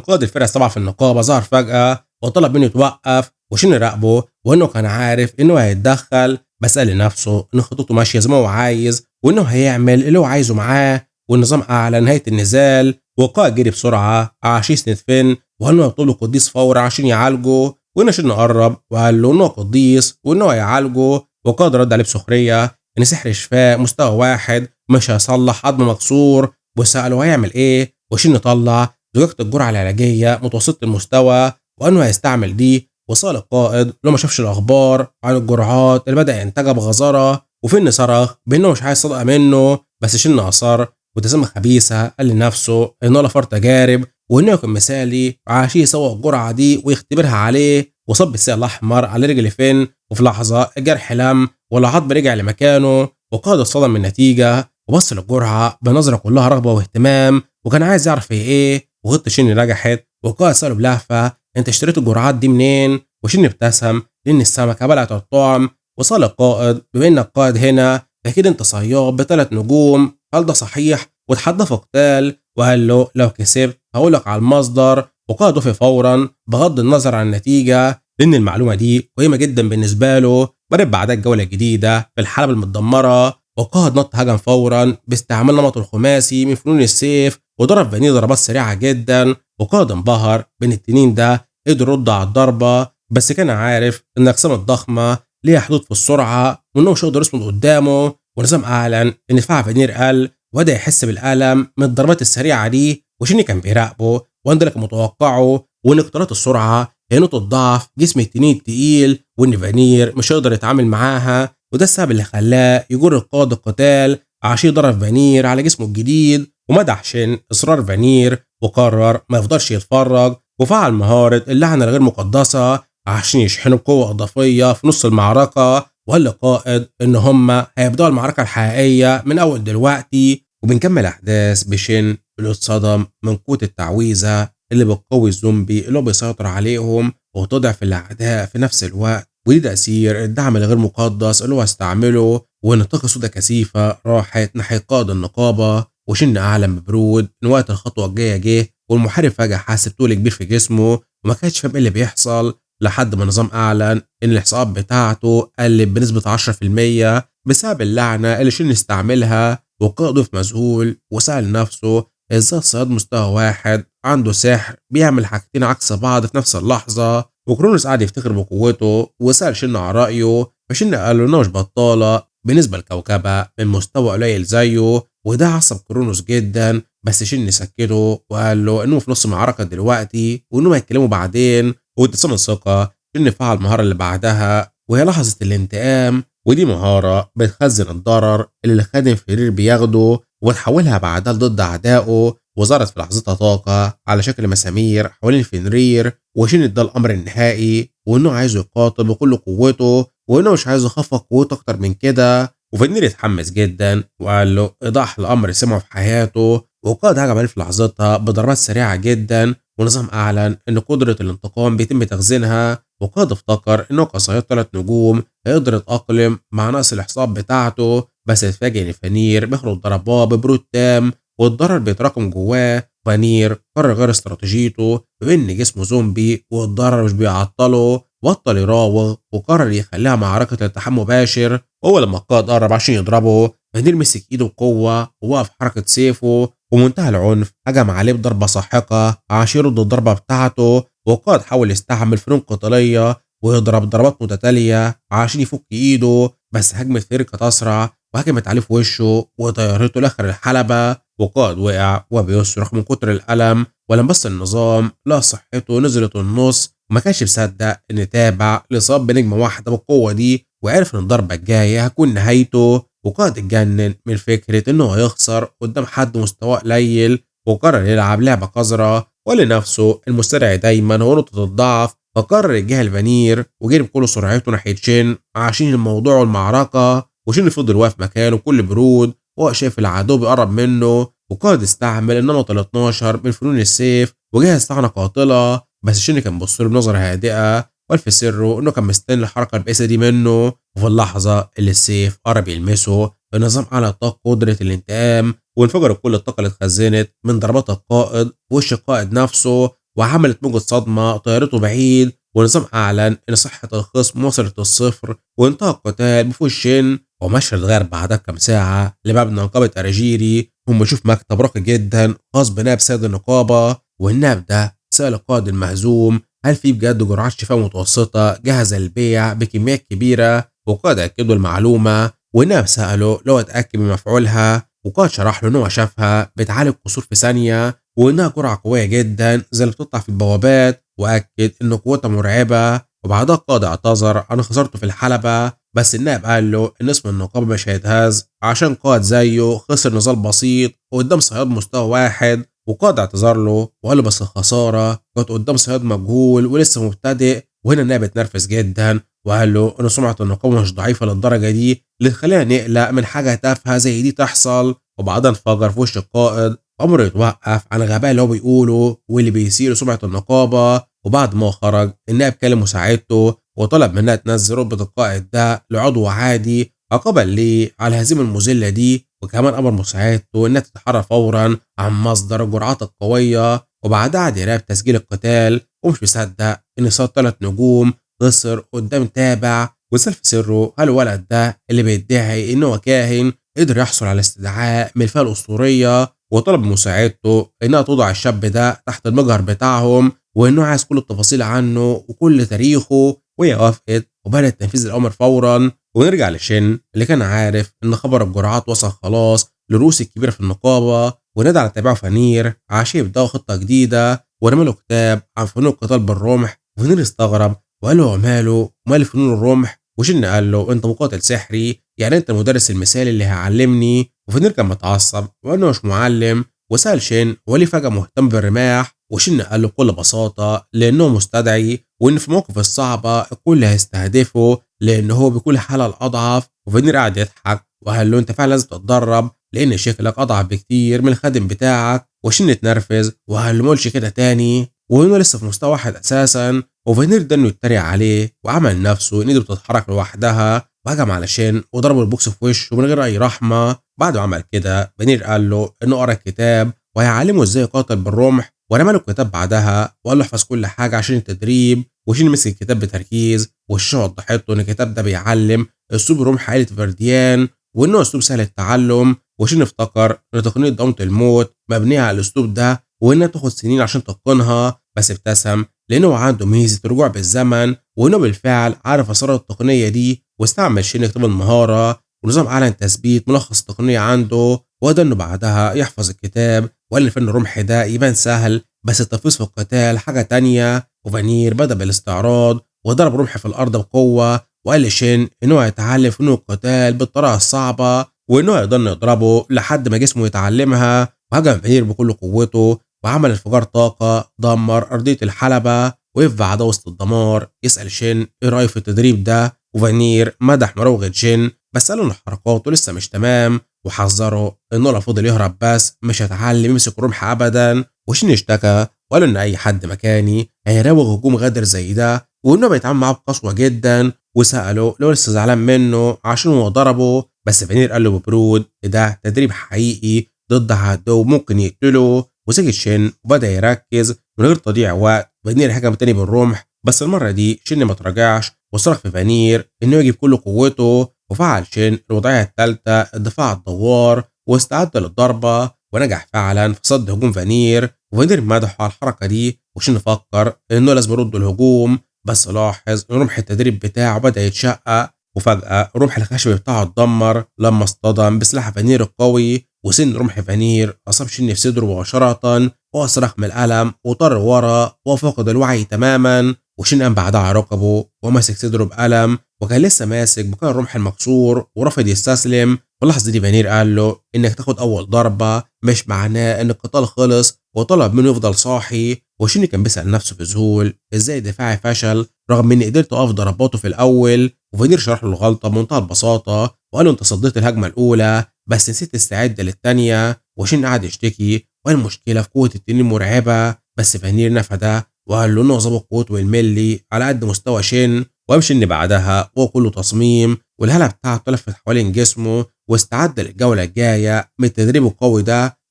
قائد الفرقه السبعه في النقابه ظهر فجاه وطلب منه يتوقف وشن راقبه، وانه كان عارف انه هيتدخل، بس قال لنفسه ان خطته ماشيه زي ما هو عايز وانه هيعمل اللي هو عايزه معاه. والنظام اعلن نهايه النزال، والقائد جري بسرعه عشان يسند فين وقال له يطلب له قديس فورا عشان يعالجه، وان شن قرب وقال له انه قديس وانه هيعالجه. والقائد رد عليه بسخريه ان سحر شفاء مستوى واحد مش هيصلح عظم مكسور، وساله هيعمل ايه، وشن طلع زجاجه الجرعه العلاجيه متوسطه المستوى وانه هيستعمل دي. وصال القائد لو ما شافش الاخبار عن الجرعات اللي بدا ينتجها بغزاره، وفن صرخ بانه مش عايز صدقه منه، بس شن اصر وابتسامه خبيثه قال لنفسه انه لفر تجارب وانه يكون مثالي عشان يسوق الجرعه دي ويختبرها عليه. وصب السيل الاحمر على رجل فين، وفي لحظه الجرح لم والعظم رجع لمكانه. وقائد اتصدم من النتيجه وبص للجرعه بنظره كلها رغبه واهتمام، وكان عايز يعرف هي ايه. وغط شن نجحت، والقائد ساله بلهفه انت اشتريت الجرعات دي منين؟ وشن ابتسم لان السمكه بلعت الطعم. وصال القائد بما انك قائد هنا اكيد انت صياد ب3 نجوم، هل ده صحيح؟ وتحدى في قتال وقال له لو كسبت هقولك على المصدر. وقائد وافق فورا بغض النظر عن النتيجه لان المعلومه دي قيمه جدا بالنسبه له. ورد بعدها الجوله الجديده في الحلبه المتدمره، وقائد نط هجم فورا باستعمال نمطه الخماسي من فنون السيف وضرب فاني ضربات سريعه جدا. وقائد انبهر بين التنين ده قدر يرد على الضربه، بس كان عارف ان الاجسام الضخمه ليها حدود في السرعه وانه مش هيقدر يصمد قدامه. ونظام اعلن ان دفاع فانير قل وبدا يحس بالالم من الضربات السريعه دي، وشيني كان بيراقبه وان ده كان متوقعه، وان اقترات السرعه هي نقطه ضعف جسم التنين التقيل وان فانير مش هيقدر يتعامل معاها. وده السبب اللي خلاه يجر القائد القتال عشان يضرب فانير على جسمه الجديد. ومدح شن اصرار فانير وقرر ما يفضلش يتفرج، وفعل مهاره اللعنه الغير مقدسه عشان يشحنوا بقوه اضافيه في نص المعركه. وقال للقائد ان هم هيبداوا المعركه الحقيقيه من اول دلوقتي. وبنكمل احداث بشن اللي اتصدم من قوه التعويذه اللي بتقوي الزومبي اللي هو بيسيطر عليهم وتضعف الاعداء في نفس الوقت، ودي تاثير الدعم الغير مقدس اللي هو استعمله. وان طاقه سودا كثيفه راحت ناحيه قائد النقابه، وشن اعلن ببرود ان وقت الخطوه الجايه جه. والمحارب فجاه حس بطول كبير في جسمه وما كانش فاهم ايه اللي بيحصل، لحد ما النظام اعلن ان الاحصاءات بتاعته قلت بنسبه 10% بسبب اللعنه اللي شن استعملها. وقائده في مذهول وسأل نفسه ازاي الصياد مستوى واحد عنده سحر بيعمل حاجتين عكس بعض في نفس اللحظه. وكرونوس قعد يفتخر بقوته وسأل شن عن رايه، فشن قال له انه مش بطاله بالنسبه لكوكبه من مستوى قليل زيه، وده عصب كرونوس جدا. بس شن سكته وقال له انه في نص معركه دلوقتي وانه هيتكلموا بعدين. وابتسام الثقه شن فعل المهاره اللي بعدها وهي لحظه الانتقام، ودي مهاره بتخزن الضرر اللي الخادم فرير بياخده وتحولها بعدها ضد اعدائه. وظهرت في لحظتها طاقه على شكل مسامير حوالين فنرير، وشن ادى الامر النهائي وانه عايز يقاتل بكل قوته وانه مش عايز يخفض قوته اكتر من كده. وفنير اتحمس جدا وقال له ايضاح الامر سمعه في حياته. وقائد هجم عليه في لحظتها بضربات سريعه جدا، ونظام اعلن ان قدره الانتقام بيتم تخزينها. وقائد افتكر انه كصياد 3 نجوم هيقدر يتاقلم مع نقص الاحصاء بتاعته، بس اتفاجئ ان فانير بيخرج ضربات ببرود تام والضرر بيتراكم جواه. فانير قرر غير استراتيجيته بان جسمه زومبي والضرر مش بيعطله، بطل يراوغ وقرر يخليها معركه التحام مباشر. هو لما القائد قرب عشان يضربه فانير مسك ايده بقوه ووقف حركه سيفه ومنتهى العنف هجم عليه بضربه ساحقه عشان يرد الضربه بتاعته. والقائد حاول يستعمل فنون قتاليه ويضرب ضربات متتاليه عشان يفك ايده، بس هجمه فير كانت اسرع وهجمت عليه في وشه وطيرته لاخر الحلبه. وقائد وقع وبيصرخ من كتر الالم، ولما بص النظام لا صحته نزلت النص وما كانش مصدق ان تابع لاصاب بنجمه واحده بالقوه دي، وعرف ان الضربه الجايه هتكون نهايته. وقائد اتجنن من فكره انه هيخسر قدام حد مستواه قليل، وقرر يلعب لعبه قذره ولنفسه المستدعي دايما هو نقطه الضعف. فقرر يتجاهل فانير وجري بكل سرعته ناحيه شين عشان الموضوع والمعركه. وشين فضل واقف مكانه بكل برود وهو شايف العدو بيقرب منه. وقائد استعمل النمط ال12 من فنون السيف وجهز طعنة قاتلة، بس شن كان بص له بنظرة هادئة وقال سره إنه كان مستني الحركة البائسة دي منه. وفي اللحظة اللي السيف قرب يلمسه النظام أعلى طاق قدرة الانتقام، وانفجرت كل الطاقة اللي اتخزنت من ضربات القائد في وش القائد نفسه، وعملت موجة صدمة طيرته بعيد. والنظام أعلن إن صحة الخصم وصلت للصفر وانتهى القتال بفوز شين. ومشهد غير بعدها بكام ساعة لمبنى نقابة أراجيري، هم بيشوف مكتب راقي جدا خاص بنائب سيد النقابة. والنائب ده سأل القائد المهزوم هل في بجد جرعات شفاء متوسطة جاهزة للبيع بكميات كبيرة، والقائد أكد له المعلومة. والنائب سأله لو اتأكد من مفعولها، وقائد شرح له إن هو شافها بتعالج قصور في ثانية، وإنها جرعة قوية جدا زي اللي بتطلع في البوابات، وأكد إن قوتها مرعبة. وبعدها القائد اعتذر عن خسارته في الحلبة، بس النائب قال له إن اسم النقابة مش هيتهز عشان قائد زيه خسر نزال بسيط قدام صياد مستوى واحد. وقائد اعتذر له وقال له بس الخسارة كانت قدام صياد مجهول ولسه مبتدئ. وهنا النائب اتنرفز جدا وقال له إن سمعة النقابة مش ضعيفة للدرجة دي اللي تخلينا نقلق من حاجة تافهة زي دي تحصل. وبعدها انفجر في وش القائد، أمره يتوقف عن الغباء اللي هو بيقوله واللي بيثير سمعة النقابة. وبعد ما خرج النائب كلم مساعدته وطلب منها تنزل رتبة القائد ده لعضو عادي عقابا ليه على الهزيمة المذلة دي. وكمان أمر مساعدته إنها تتحرى فورا عن مصدر الجرعات القوية. وبعدها قعد يراقب تسجيل القتال ومش مصدق إن صاد 3 نجوم خسر قدام تابع. وسأل في سره هل الولد ده اللي بيدعي إنه هو كاهن قدر يحصل على استدعاء من الفئة الأسطورية، وطلب من مساعدته إنها توضع الشاب ده تحت المجهر بتاعهم وإنه عايز كل التفاصيل عنه وكل تاريخه. وهي وافقت وبدأت تنفيذ الأمر فورا. ونرجع لشن اللي كان عارف إن خبر الجرعات وصل خلاص للرؤوس الكبيرة في النقابة، ونادى على تابعه فنير عشان يبدأوا خطة جديدة ورمى له كتاب عن فنون القتال بالرمح. وفنير استغرب وقال له ماله ومال فنون الرمح؟ وشن قال له انت مقاتل سحري، يعني انت المدرس المثالي اللي هيعلمني. وفنير كان متعصب وقال له مش معلم، وسأل شن هو ليه فجأة مهتم بالرماح. وشن قال له بكل بساطة لأنه مستدعي، وإن في المواقف الصعبة الكل هيستهدفه لأنه هو بيكون الحالة الأضعف. وفنير قعد يضحك وقال له أنت فعلا لازم تتدرب لأن شكلك أضعف بكتير من الخادم بتاعك. وشن اتنرفز وقال له مقولش كده تاني، وإنه لسه في مستوى واحد أساسا. وفنير ده إنه يتريق عليه وعمل نفسه إن إيده بتتحرك لوحدها، وهجم على شن وضربه البوكس في وشه من غير أي رحمة. بعد ما عمل كده فنير قال له إنه قرأ الكتاب وهيعلمه إزاي يقاتل بالرمح، ورمى له الكتاب بعدها وقال له احفظ كل حاجة عشان التدريب. وشين مسك الكتاب بتركيز والشاشة وضحت له إن الكتاب ده بيعلم أسلوب رمح عائلة فرديان وإنه أسلوب سهل التعلم. وشين افتكر إن تقنية ضمة الموت مبنية على الأسلوب ده وإنها تاخد سنين عشان تتقنها، بس ابتسم لأنه عنده ميزة رجوع بالزمن وإنه بالفعل عارف أسرار التقنية دي. واستعمل شين كتاب المهارة ونظام أعلن تثبيت ملخص التقنية عنده، وده إنه بعدها يحفظ الكتاب. وقال إن فن الرمح ده يبان سهل بس التنفيذ في القتال حاجة تانية. وفانير بدأ بالاستعراض وضرب رمح في الأرض بقوة، وقال لشين إنه هيتعلم فنون القتال بالطريقة الصعبة وإنه هيقدر يضربه لحد ما جسمه يتعلمها. وهجم فانير بكل قوته وعمل انفجار طاقة دمر أرضية الحلبة. وقف بعدها وسط الدمار يسأل شين إيه رأيه في التدريب ده، وفانير مدح مراوغة شين بس قال إن حركاته لسه مش تمام، وحذره إنه لو فضل يهرب بس مش هيتعلم يمسك الرمح أبدا. وشين اشتكى وقال إن أي حد مكاني هيراوغ هجوم غادر زي ده وإنه بيتعامل معاه بقسوة جدا. وسأله لو لسه زعلان منه عشان هو ضربه، بس فانير قال له ببرود ده تدريب حقيقي ضد عدو ممكن يقتله. وسكت شين وبدأ يركز من غير تضييع وقت. فانير هجم تاني بالرمح بس المرة دي شين ما تراجعش وصرخ في فانير إنه يجيب كل قوته. وفعل شين الوضعية الثالثة الدفاع الدوار واستعد للضربة ونجح فعلا في صد هجوم فانير. وفانير مدحه على الحركة دي وشين فكر إنه لازم يرد الهجوم، بس لاحظ إن رمح التدريب بتاعه بدأ يتشقق. وفجأة رمح الخشب بتاعه اتدمر لما اصطدم بسلاح فانير القوي، وسن رمح فانير أصاب شين في صدره مباشرة وصرخ من الألم وطر ورا وفقد الوعي تماما. وشين قام بعدها على ركبه وماسك صدره بألم وكان لسه ماسك بكان الرمح المكسور ورفض يستسلم. في اللحظة دي فانير قال له إنك تاخد أول ضربة مش معناه إن القتال خلص، وطلب منه يفضل صاحي. وشين كان بيسأل نفسه في ذهول إزاي دفاعي فشل رغم إني قدرت أقف ضرباته في الأول. وفانير شرح له الغلطة بمنتهى البساطة وقال له أنت صديت الهجمة الأولى بس نسيت تستعد للتانية. وشين قعد يشتكي وقال المشكلة في قوة التنين المرعبة بس فانير نفى وقال له انه ظبط قوته بالملي على قد مستوى شن، وقام شن بعدها وهو كله تصميم والهالة بتاعته لفت حوالين جسمه واستعد للجولة الجاية من التدريب القوي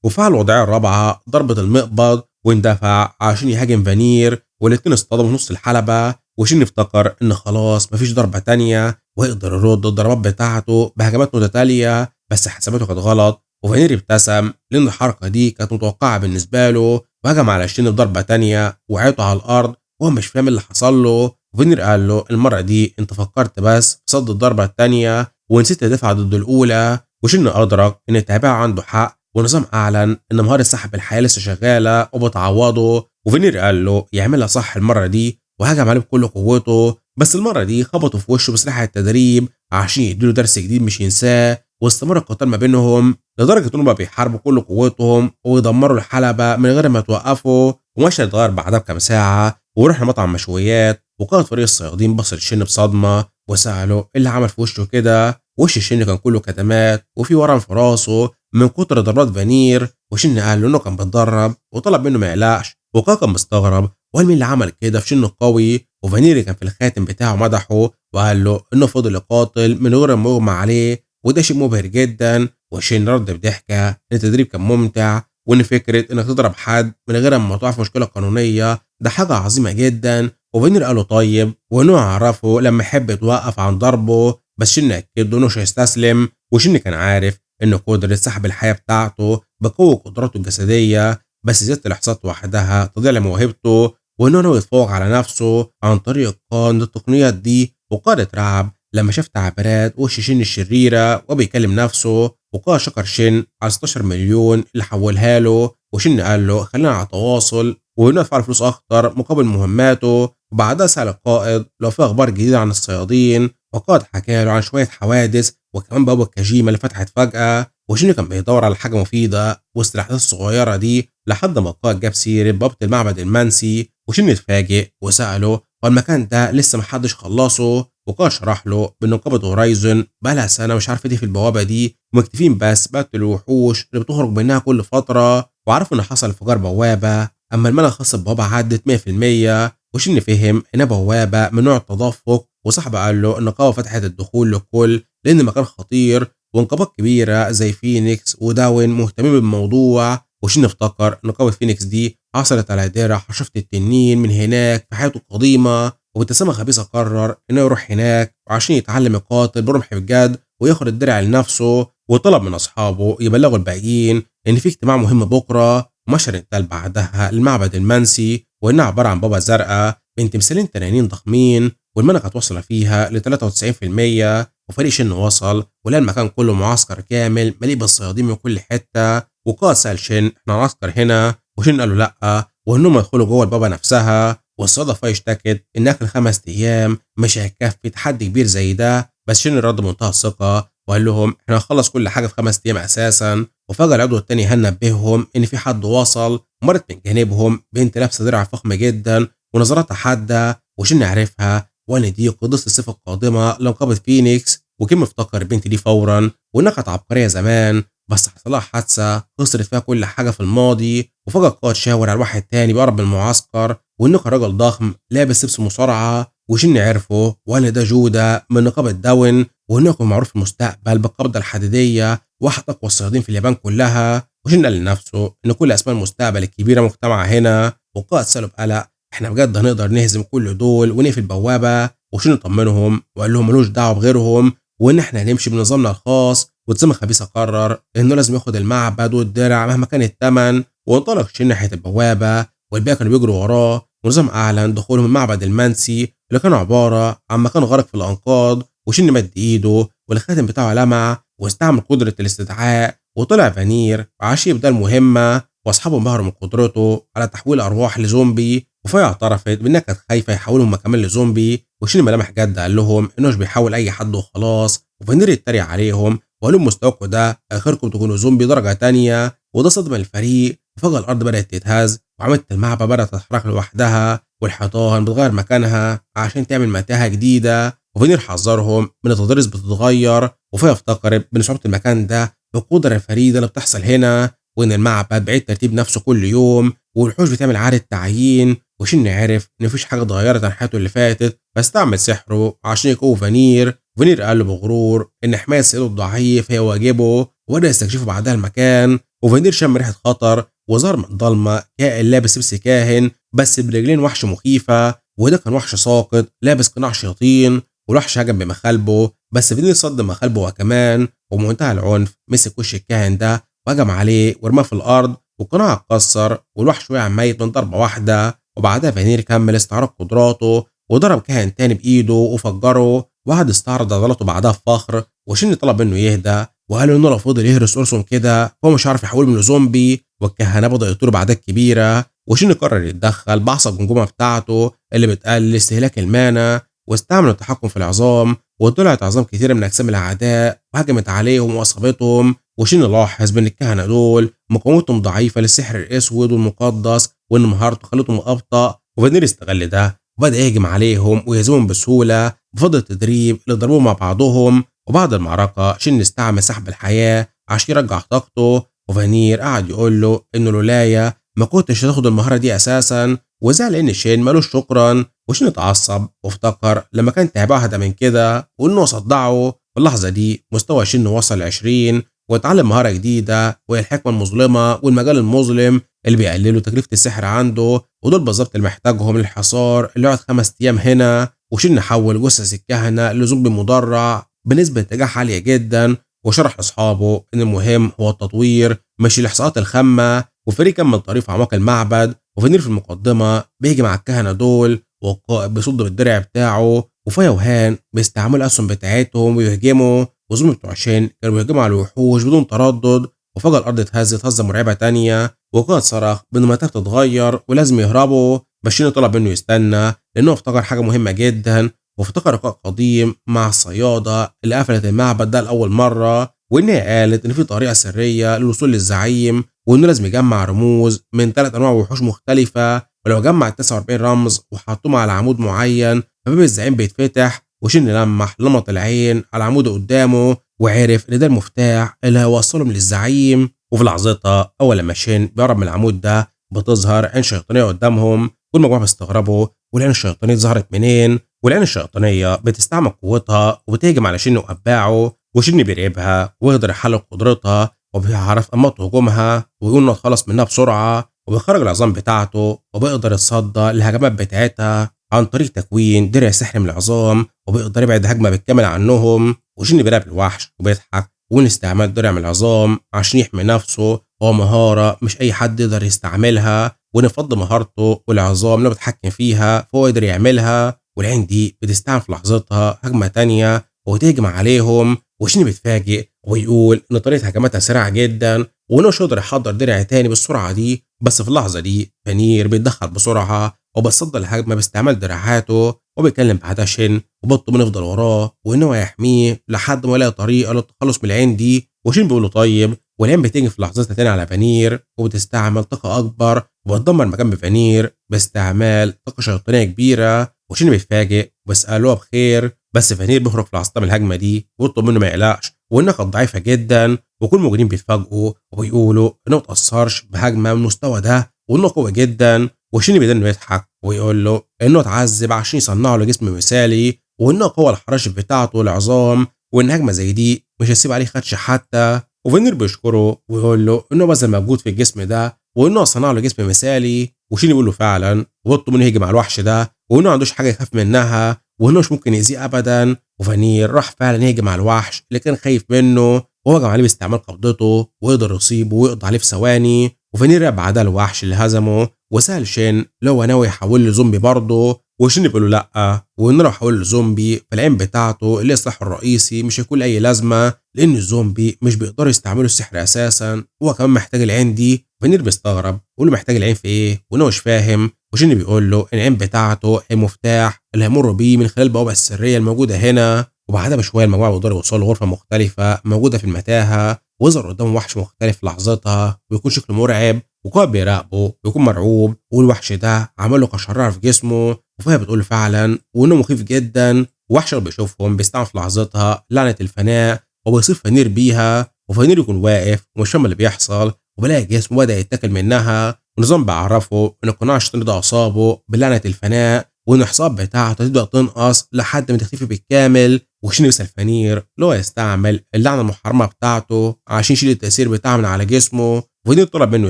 وفعل الوضعية الرابعة ضربة المقبض واندفع عشان يهاجم فانير، والاتنين اصطدموا في نص الحلبة وشن افتكر ان خلاص مفيش ضربة تانية ويقدر يرد الضربات بتاعته بهجمات متتالية، بس حساباته كانت غلط وفانير ابتسم لان الحركة دي كانت متوقعة بالنسبة له، وهجم على شن بضربة تانية وعيطه على الارض وهو مش فاهم اللي حصل له. وفينير قال له المرة دي انت فكرت بس في صد الضربة التانية ونسيت تدافع ضد الأولى، وشن أدرك إن التابع عنده حق والنظام أعلن إن مهارة سحب الحياة لسه شغالة وبتعوضه، وفينير قال له يعملها صح المرة دي وهجم عليه بكل قوته، بس المرة دي خبطوا في وشه بسلاح التدريب عشان يديله درس جديد مش ينساه، واستمر القتال ما بينهم لدرجة إنهم بقى بيحاربوا كل قوتهم ويدمروا الحلبة من غير ما توقفوا. ومشهد اتغير بعدها بكام ساعة ورحنا مطعم مشويات، وقائد فريق الصيادين بص للشن بصدمة وسأله ايه اللي عمل في وشه كده، وش الشن كان كله كتمات وفي ورم في راسه من كتر ضربات فانير، وشن قال له انه كان بيتدرب وطلب منه ما يقلقش، وقائد كان مستغرب وقال مين اللي عمل كده في شن القوي، وفانير كان في الخاتم بتاعه مدحه وقال له انه فضل يقاتل من غير ما يغمى عليه وده شيء مبهر جدا، وشن رد بضحكة ان التدريب كان ممتع وان فكرة انك تضرب حد من غير ما تقع في مشكلة قانونية ده حاجة عظيمة جدا، وفينير قاله طيب وانه يعرفه لما يحب يتوقف عن ضربه، بس شن اكد انه مش هيستسلم، وشن كان عارف ان قدرة سحب الحياة بتاعته بقوة قدراته الجسدية بس زيادة الاحصاءات وحدها تضيع لموهبته، وانه ناوي يتفوق على نفسه عن طريق اتقان التقنيات دي، وقاد اترعب لما شاف تعبيرات وش شن الشريرة وبيكلم نفسه، وقاد شكر شن على 16 مليون اللي حولها له، وشن قال له خلينا على تواصل وانه يدفع فلوس اكتر مقابل مهماته، وبعدها سأل القائد لو في اخبار جديدة عن الصيادين، وقائد حكى له عن شوية حوادث وكمان بوابة كاجيما اللي فتحت فجأة، وشن كان بيدور على حاجة مفيدة وسط الاحداث الصغيرة دي لحد ما القائد جاب سيرة بوابة المعبد المنسي، وشن اتفاجئ وسأله هو المكان ده لسه محدش خلصه، وقائد شرح له بان نقابة هورايزون بقالها سنة مش عارفة ايه في البوابة دي ومكتفين بس بقتل الوحوش اللي بتخرج منها كل فترة، وعرفوا ان حصل انفجار بوابة اما المنى الخاصة ببوابة عدت 100%، وشن فهم انها بوابة من نوع التدفق، وصاحبه قال له النقابة فتحت الدخول للكل لان المكان خطير ونقابات كبيرة زي فينيكس وداون مهتمين بالموضوع، وشن افتكر نقابة فينيكس دي حصلت على درع حشرة التنين من هناك في حياته القديمة، وبابتسامة خبيثة قرر انه يروح هناك وعشان يتعلم يقاتل برمح بجد وياخد الدرع لنفسه، وطلب من اصحابه يبلغوا الباقيين ان في اجتماع مهم بكره، ومشى الانتقال بعدها المعبد المنسي وانها عباره عن بابا زرقاء بين تمثالين تنانين ضخمين، والملكه هتوصل فيها ل 93%، وفريق شن وصل ولقى المكان كله معسكر كامل مليء بالصيادين من كل حته، وقائد سال شن احنا معسكر هنا، وشن قال له لا وانهم يدخلوا جوه البابا نفسها، والصدفه اشتكت ان اخر 5 ايام مش هيكفي تحدي كبير زي ده، بس شن رد بمنتهى الثقه وقال لهم احنا هنخلص كل حاجه في 5 ايام اساسا، وفجاه العضو التاني هنب بهم ان في حد وصل، ومرت من جانبهم بنت لابسه درع فخمه جدا ونظراتها حاده، وشن عرفها وان دي قدسة الصفة القادمة لنقابة فينيكس، وكان مفتكر البنت دي فورا وانها كانت عبقرية زمان بس حصل لها حادثة خسرت فيها كل حاجة في الماضي، وفجأة القائد شاور على واحد تاني بيقرب من المعسكر وانه كان راجل ضخم لابس لبس مصارعة، وشن عرفه وقال ده جودة من نقابة داون وانه يكون معروف في المستقبل بالقبضة الحديدية واحد اقوى الصيادين في اليابان كلها، وشن قال لنفسه ان كل اسماء المستقبل الكبيرة مجتمعة هنا، والقائد سأله بقلق احنا بجد هنقدر نهزم كل دول ونقفل البوابة، وشن طمنهم وقال لهم ملوش دعوة بغيرهم وان احنا هنمشي بنظامنا الخاص، وتسمى خبيثة قرر انه لازم ياخد المعبد والدرع مهما كان الثمن، وانطلق شن ناحية البوابة والباقي كانوا بيجروا وراه، ونظام اعلن دخولهم المعبد المنسي اللي كان عبارة عن مكان غرق في الانقاض، وشن مد ايده والخاتم بتاعه لمع واستعمل قدرة الاستدعاء وطلع فانير وعاش يبدا المهمة، واصحابه انبهروا من قدرته على تحويل ارواح لزومبي، وفاي اعترفت بانها كانت خايفه يحولهم كمان لزومبي، وشين ملامح جد قال لهم انه مش بيحول اي حد وخلاص، وفانير اتريق عليهم وقال لهم مستواكم ده اخركم تكونوا زومبي درجه تانية، وده صدم الفريق، وفجاه الارض بدات تتهز وعملت المعبد بدات تتحرك لوحدها والحيطان بتغير مكانها عشان تعمل متاهه جديده، وفانير حذرهم من التضاريس بتتغير، وفاي افتكرت بان صعوبه المكان ده بالقدره الفريده اللي بتحصل هنا وان المعبد بعيد ترتيب نفسه كل يوم، والوحوش بتعمل إعادة تعيين. وشن عرف إن مفيش حاجة اتغيرت عن حياته اللي فاتت، فاستعمل سحره عشان يقوي فانير. فانير قال له بغرور إن حماية سيده الضعيف هي واجبه، وبدأ يستكشفه بعدها المكان. وفانير شم ريحة خطر وظهر من الضلمة كائن لابس لبس كاهن بس برجلين وحش مخيفة، وده كان وحش ساقط لابس قناع شياطين. والوحش هجم بمخالبه بس فانير صد مخالبه هو كمان، وبمنتهى العنف مسك وش الكاهن ده وهجم عليه ورماه في الأرض، والقناع اتكسر والوحش وقع ميت من ضربة واحدة. وبعدها فانير كمل استعراض قدراته وضرب كاهن تاني بإيده وفجره، وقعد استعرض عضلاته بعدها بفخر. وشن طلب منه يهدى وقال انه لو فضل يهرس قرصهم كده هو مش عارف يحول منه زومبي. والكهنه بدأوا يطيروا بأعداد كبيرة، وشن قرر يتدخل بعصا الجمجمه بتاعته اللي بتقلل استهلاك المانا، واستعمل التحكم في العظام. وطلعت عظام كتيرة من أجسام الأعداء وهجمت عليهم وأصابتهم. وشن لاحظ بأن الكهنة دول مقاومتهم ضعيفة للسحر الأسود والمقدس، وإن مهارته خلتهم أبطأ. وفانير استغل ده وبدأ يهجم عليهم ويهزمهم بسهولة بفضل التدريب اللي ضربوه مع بعضهم. وبعد المعركة شن استعمل سحب الحياة عشان يرجع طاقته، وفانير قعد يقول له إنه لولايا ما كنتش هتاخد المهارة دي أساسا، وزعل إن شين مالوش شكرا. وشين اتعصب وافتكر لما كان تعبان أهدى من كده وإنه صدعه. في اللحظة دي مستوى شين وصل 20 واتعلم مهارة جديدة وهي الحكمة المظلمة والمجال المظلم اللي بيقللوا تكلفة السحر عنده، ودول بالظبط اللي محتاجهم للحصار اللي يقعد 5 أيام هنا. وشين حول جثث الكهنة لزومبي مدرع بنسبة نجاح عالية جدا، وشرح لأصحابه إن المهم هو التطوير مش الإحصاءات الخامة. وفريق كمل طريق في أعماق المعبد، وفانير في المقدمة بيجي مع الكهنة دول، والقائد بيصد بالدرع بتاعه، وفيا وهان بيستعملوا الأسهم بتاعتهم ويهجموا. وزوم بتوع شين كانوا بيهجموا على الوحوش بدون تردد. وفجأة الأرض اتهزت هزة مرعبة تانية، والقائد صرخ بإن المنطقة تتغير ولازم يهربوا. بس شين طلب منه يستنى لأنه افتكر حاجة مهمة جدا، وافتكر لقاء قديم مع الصيادة اللي قفلت المعبد ده لأول مرة، وإنها قالت إن في طريقة سرية للوصول للزعيم، وإنه لازم يجمع رموز من 3 أنواع وحوش مختلفة، ولو جمع 49 رمز وحطهم على عمود معين فباب الزعيم بيتفتح. وشن لمح لمط العين على العمود قدامه وعرف إن ده المفتاح اللي هيوصلهم للزعيم. وفي لحظتها أول لما شن بيقرب من العمود ده بتظهر عين شيطانية قدامهم. كل مجموعة بيستغربوا والعين الشيطانية ظهرت منين، والعين الشيطانية بتستعمل قوتها وبتهجم على شن وأتباعه. وشن بيراقبها ويقدر يحلل قدرتها وبيعرف أنماط هجومها ويقول إنه يتخلص منها بسرعة، وبيخرج العظام بتاعته وبيقدر يتصدى للهجمات بتاعتها عن طريق تكوين درع سحر من العظام، وبيقدر يبعد هجمة بالكامل عنهم. وشن بيراقب الوحش وبيضحك وإن استعمال درع من العظام عشان يحمي نفسه هو مهارة مش أي حد يقدر يستعملها، وإن فضل مهارته والعظام اللي بيتحكم فيها فهو يقدر يعملها. والعين دي بتستعمل في لحظتها هجمة تانية وتهجم عليهم. وشن بيتفاجئ ويقول إن طريقة هجماتها سريعة جدا وإنه مش قادر يحضر درع تاني بالسرعة دي. بس في اللحظة دي فانير بيتدخل بسرعة وبيصد الهجمة باستعمال دراعاته، وبيكلم بعدها شن وبطه من يفضل وراه وإنه هيحميه لحد ما يلاقي طريقة للتخلص من العين دي. وشن بيقول له طيب، والعين بتيجي في لحظتها تاني على فانير وبتستعمل طاقة أكبر وبتدمر مكان بفانير باستعمال طاقة شيطانية كبيرة. وشن بيتفاجئ وبيسأله بخير، بس فانير بيخرج في لحظتها من الهجمة دي ويطلب منه ما يقلقش وإنها كانت ضعيفة جدا. وكل الموجودين بيتفاجئوا وبيقولوا إنه ما تأثرش بهجمة من المستوى ده وإنه قوي جدا. وشين بيدن يضحك ويقول له إنه اتعذب عشان يصنعوا له جسم مثالي، وإنه قوة الحراشف بتاعته العظام، وإن هجمة زي دي مش هتسيب عليه خدش حتى. وفينير بيشكره ويقول له إنه بذل مجهود في الجسم ده وإنه صنع له جسم مثالي. وشين يقول له فعلا وبطه منه يهجم على الوحش ده وإنه ما عندوش حاجة يخاف منها وإنه مش ممكن يأذيه أبدا. وفانير راح فعلا يهجم على الوحش اللي كان خايف منه وهجم عليه باستعمال قبضته ويقدر يصيبه ويقضي عليه في ثواني. وفانير رجع بعدها الوحش اللي هزمه وسأل شين لو هو ناوي يحول له زومبي برضه، وشين بيقول له لا، وإنه لو حول له زومبي فالعين بتاعته اللي هي سلاحه الرئيسي مش هيكون أي لازمة لأن الزومبي مش بيقدروا يستعملوا السحر أساسا، هو كمان محتاج العين دي. فانير بيستغرب ويقول له محتاج العين في إيه وإنه مش فاهم. وشين بيقول له العين بتاعته هي مفتاح اللي هيمر بيه من خلال البوابة السرية الموجودة هنا. وبعدها بشوية المجموعة بيقدروا يوصلوا لغرفة مختلفة موجودة في المتاهة، ويظهر قدامهم وحش مختلف في لحظتها ويكون شكله مرعب، وقائد بيراقبه ويكون مرعوب والوحش ده عمل له قشرة في جسمه. وفيها بتقول فعلا وإنه مخيف جدا. وحش اللي بيشوفهم بيستعمل في لحظتها لعنة الفناء وبيصيب فانير بيها، وفانير يكون واقف ومش فاهم اللي بيحصل وبلاقي جسمه بدأ يتاكل منها ونظام بيعرفه ان القناع الشيطاني ده اصابه بلعنه الفناء، وان الحصاب بتاعته تبدا تنقص لحد ما تختفي بالكامل. وشين يسأل فانير اللي هو يستعمل اللعنه المحرمه بتاعته عشان يشيل التاثير بتاعه من على جسمه. وفانير طلب منه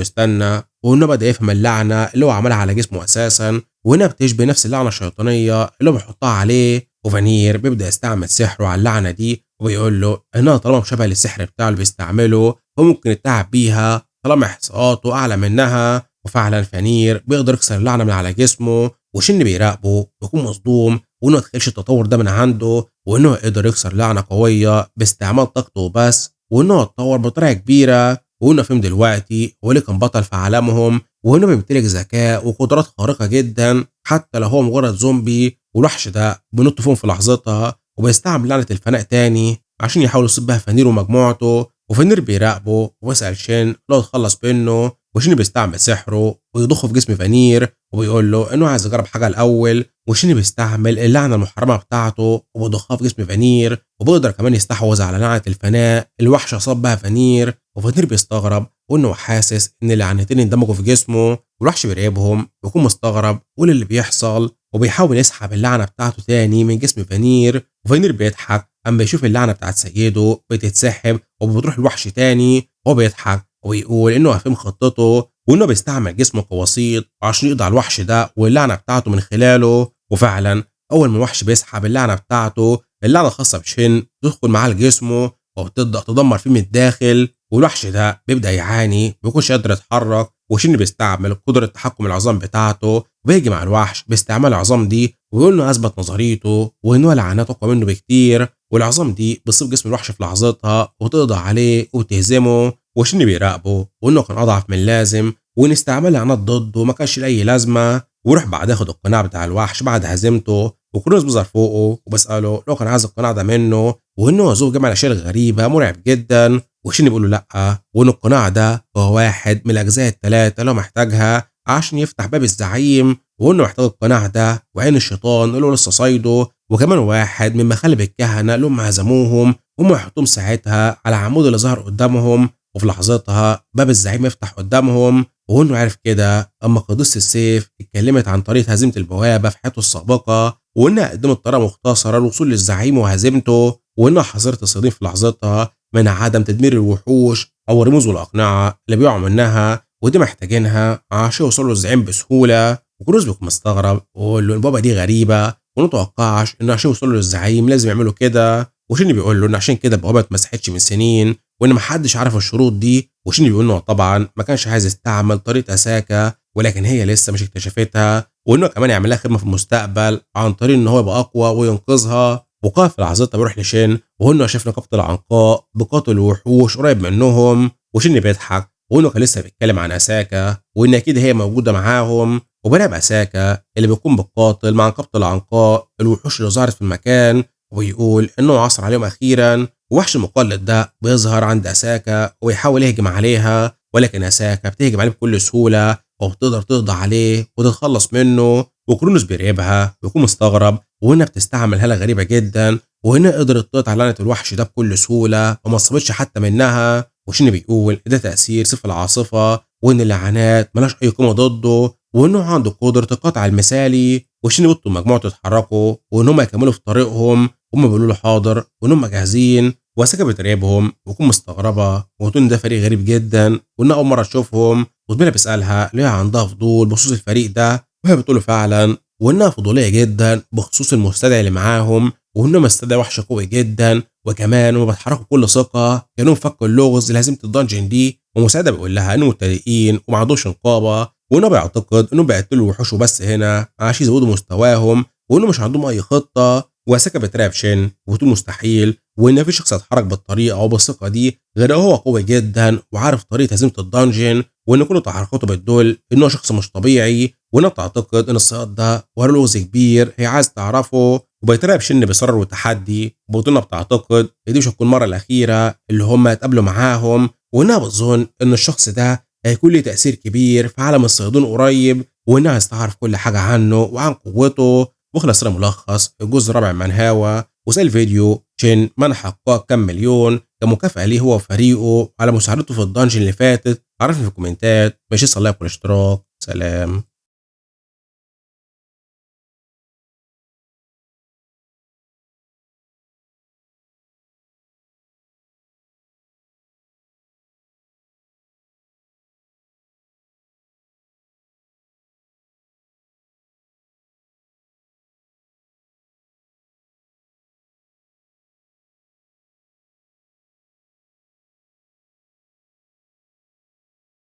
يستنى، وانه بدا يفهم اللعنه اللي هو عملها على جسمه اساسا، وهنا بتشبه نفس اللعنه الشيطانيه اللي هو بيحطها عليه. وفانير بيبدا يستعمل سحره على اللعنه دي، وبيقول له انها طالما مشابهه للسحر بتاعه اللي بيستعمله فممكن يتعب بيها طالما احصاءاته اعلى منها. وفعلا فانير بيقدر يكسر اللعنه من على جسمه، وشن بيراقبه ويكون مصدوم وانه ما تخيلش التطور ده من عنده، وانه يقدر يكسر لعنه قويه باستعمال طاقته بس، وانه اتطور بطريقه كبيره. وانه فهم دلوقتي هو اللي كان بطل في عالمهم، وانه بيمتلك ذكاء وقدرات خارقه جدا حتى لو هو مجرد زومبي. والوحش ده بينط فيهم في لحظتها، وبيستعمل لعنه الفناء تاني عشان يحاول يصيب بها فانير ومجموعته. وفانير بيراقبه وبيسأل شين لو يتخلص منه، وشين بيستعمل سحره ويضخه في جسم فانير، وبيقول له انه عايز يجرب حاجه الاول. وشين بيستعمل اللعنه المحرمه بتاعته وبيضخها في جسم فانير، وبيقدر كمان يستحوذ على لعنه الفناء الوحش اصاب بها فانير. وفانير بيستغرب وانه حاسس ان اللعنتين اندمجوا في جسمه، والوحش بيراقبهم ويكون مستغرب ولا اللي بيحصل، وبيحاول يسحب اللعنه بتاعته تاني من جسم فانير. وفانير بيضحك اما بيشوف اللعنه بتاعت سيده بتتسحب وبتروح الوحش تاني. هو بيضحك ويقول انه فهم خطته، وانه بيستعمل جسمه كوسيط عشان يقضي على الوحش ده واللعنه بتاعته من خلاله. وفعلا اول ما الوحش بيسحب اللعنه بتاعته، اللعنه الخاصه بشين تدخل معاه لجسمه وبتبدا تدمر فيه من الداخل. والوحش ده بيبدا يعاني، ما بيكونش قادر يتحرك. وشين بيستعمل قدره تحكم العظام بتاعته، وبيجي مع الوحش باستعمال العظام دي، ويقول انه اثبت نظريته وانه لعنات اقوى منه بكتير. والعظام دي بتصيب جسم الوحش في لحظتها وتقضي عليه وتهزمه. وشين بيراقبه وانه كان اضعف من اللازم، وان استعمال لعنات ضده ما كانش له اي لازمه. ويروح بعد ياخد القناع بتاع الوحش بعد هزيمته، وكرونوس بيظهر فوقه وبساله لو كان عايز القناع ده منه، وانه يزوف جمع الاشياء الغريبه مرعب جدا. وشين بيقول له لا، وان القناع ده هو واحد من الاجزاء الثلاثه اللي هو محتاجها عشان يفتح باب الزعيم، وانه محتاج القناع ده وعين الشيطان اللي هو لسه صيده، وكمان واحد من مخالب الكهنه اللي هم هزموهم، هم يحطوهم ساعتها على العمود اللي ظهر قدامهم. وفي لحظتها باب الزعيم يفتح قدامهم، وانه عرف كده اما قديسة السيف اتكلمت عن طريقه هزيمه البوابه في حياته السابقه، وانها قدمت طريقه مختصره للوصول للزعيم وهزيمته، وانها حذرت الصيادين في لحظتها من عدم تدمير الوحوش او الرموز والاقنعه اللي بيقعوا منها، ودي محتاجينها عشان يوصلوا للزعيم بسهوله. وكروز بيكون مستغرب ويقول له البوابه دي غريبه ونتوقعش انه عشان يوصلوا للزعيم لازم يعملوا كده. وشيني بيقول له ان عشان كده البوابه ما اتمسحتش من سنين، وان ما حدش عارف الشروط دي. وشيني بيقول له طبعا ما كانش عايز يستعمل طريقه اساكا، ولكن هي لسه مش اكتشفتها، وانه كمان يعمل لها خدمه في المستقبل عن طريق ان هو يبقى اقوى وينقذها. وقال في لحظتها بيروح لشين وانه شاف نقابه العنقاء بقاتل الوحوش قريب منهم. وشيني بيضحك وانه كان لسه بيتكلم عن اساكا وان اكيد هي موجوده معاهم، وبناء اساكا اللي بيكون بالقاتل مع نقابه العنقاء الوحوش اللي ظهرت في المكان، ويقول انه عثر عليهم اخيرا. ووحش المقلد ده بيظهر عند اساكا ويحاول يهجم عليها، ولكن اساكا بتهجم عليه بكل سهوله وبتقدر تقضي عليه وتتخلص منه. وكرونوس بيراقبها ويكون مستغرب، وهنا بتستعمل هاله غريبه جدا، وهنا قدرت تقطع لعنه الوحش ده بكل سهوله وما اصابتش حتى منها. وشين بيقول ده تاثير سيف العاصفه، وان اللعنات ملاش اي قيمه ضده، وانه عنده قدره القطع المثالي. وشين بيطلب مجموعته يتحركوا وان هم يكملوا في طريقهم، هم بيقولوا له حاضر وان هم جاهزين. واساكا بتراقبهم وتكون مستغربه وتقول ده فريق غريب جدا وانها اول مره تشوفهم. وزميلها بيسالها ليه عندها فضول بخصوص الفريق ده، وهي بتقول له فعلا وانها فضوليه جدا بخصوص المستدعي اللي معاهم، وانهم مستدعي وحش قوي جدا، وكمان هم بيتحركوا بكل ثقه كانهم فكوا اللغز لهزيمه الدنجن دي. ومساعده بيقول لها انهم مبتدئين وما عندهمش نقابه، وانه بيعتقد انهم بيقتلوا الوحوش وبس هنا عشان يزودوا مستواهم، وانه مش عندهم اي خطه. واساكا بتراقب شين وبتقول مستحيل، وان في شخص يتحرك بالطريقه او بالثقه دي غير هو قوي جدا وعارف طريقه هزيمه الدنجن، وان كل تحركاته بتدل انه شخص مش طبيعي، وانها بتعتقد ان الصياد ده ورا لغز كبير هي عايز تعرفه. وبيتراقب شن باصرار وتحدي، وبطولنا بتعتقد ان دي مش هتكون المره الاخيره اللي هم يتقابلوا معاهم، وانها بتظن ان الشخص ده هيكون له تاثير كبير في عالم الصيادون قريب، وانها عايز تعرف كل حاجه عنه وعن قوته. وخلص ملخص الجزء الرابع من هاوا. وسأل الفيديو شين منح حقائق كم مليون كمكافأة ليه هو وفريقه على مساعدته في الدنجن اللي فاتت. عرفني في الكومنتات. ماشي، صلي على الاشتراك. سلام.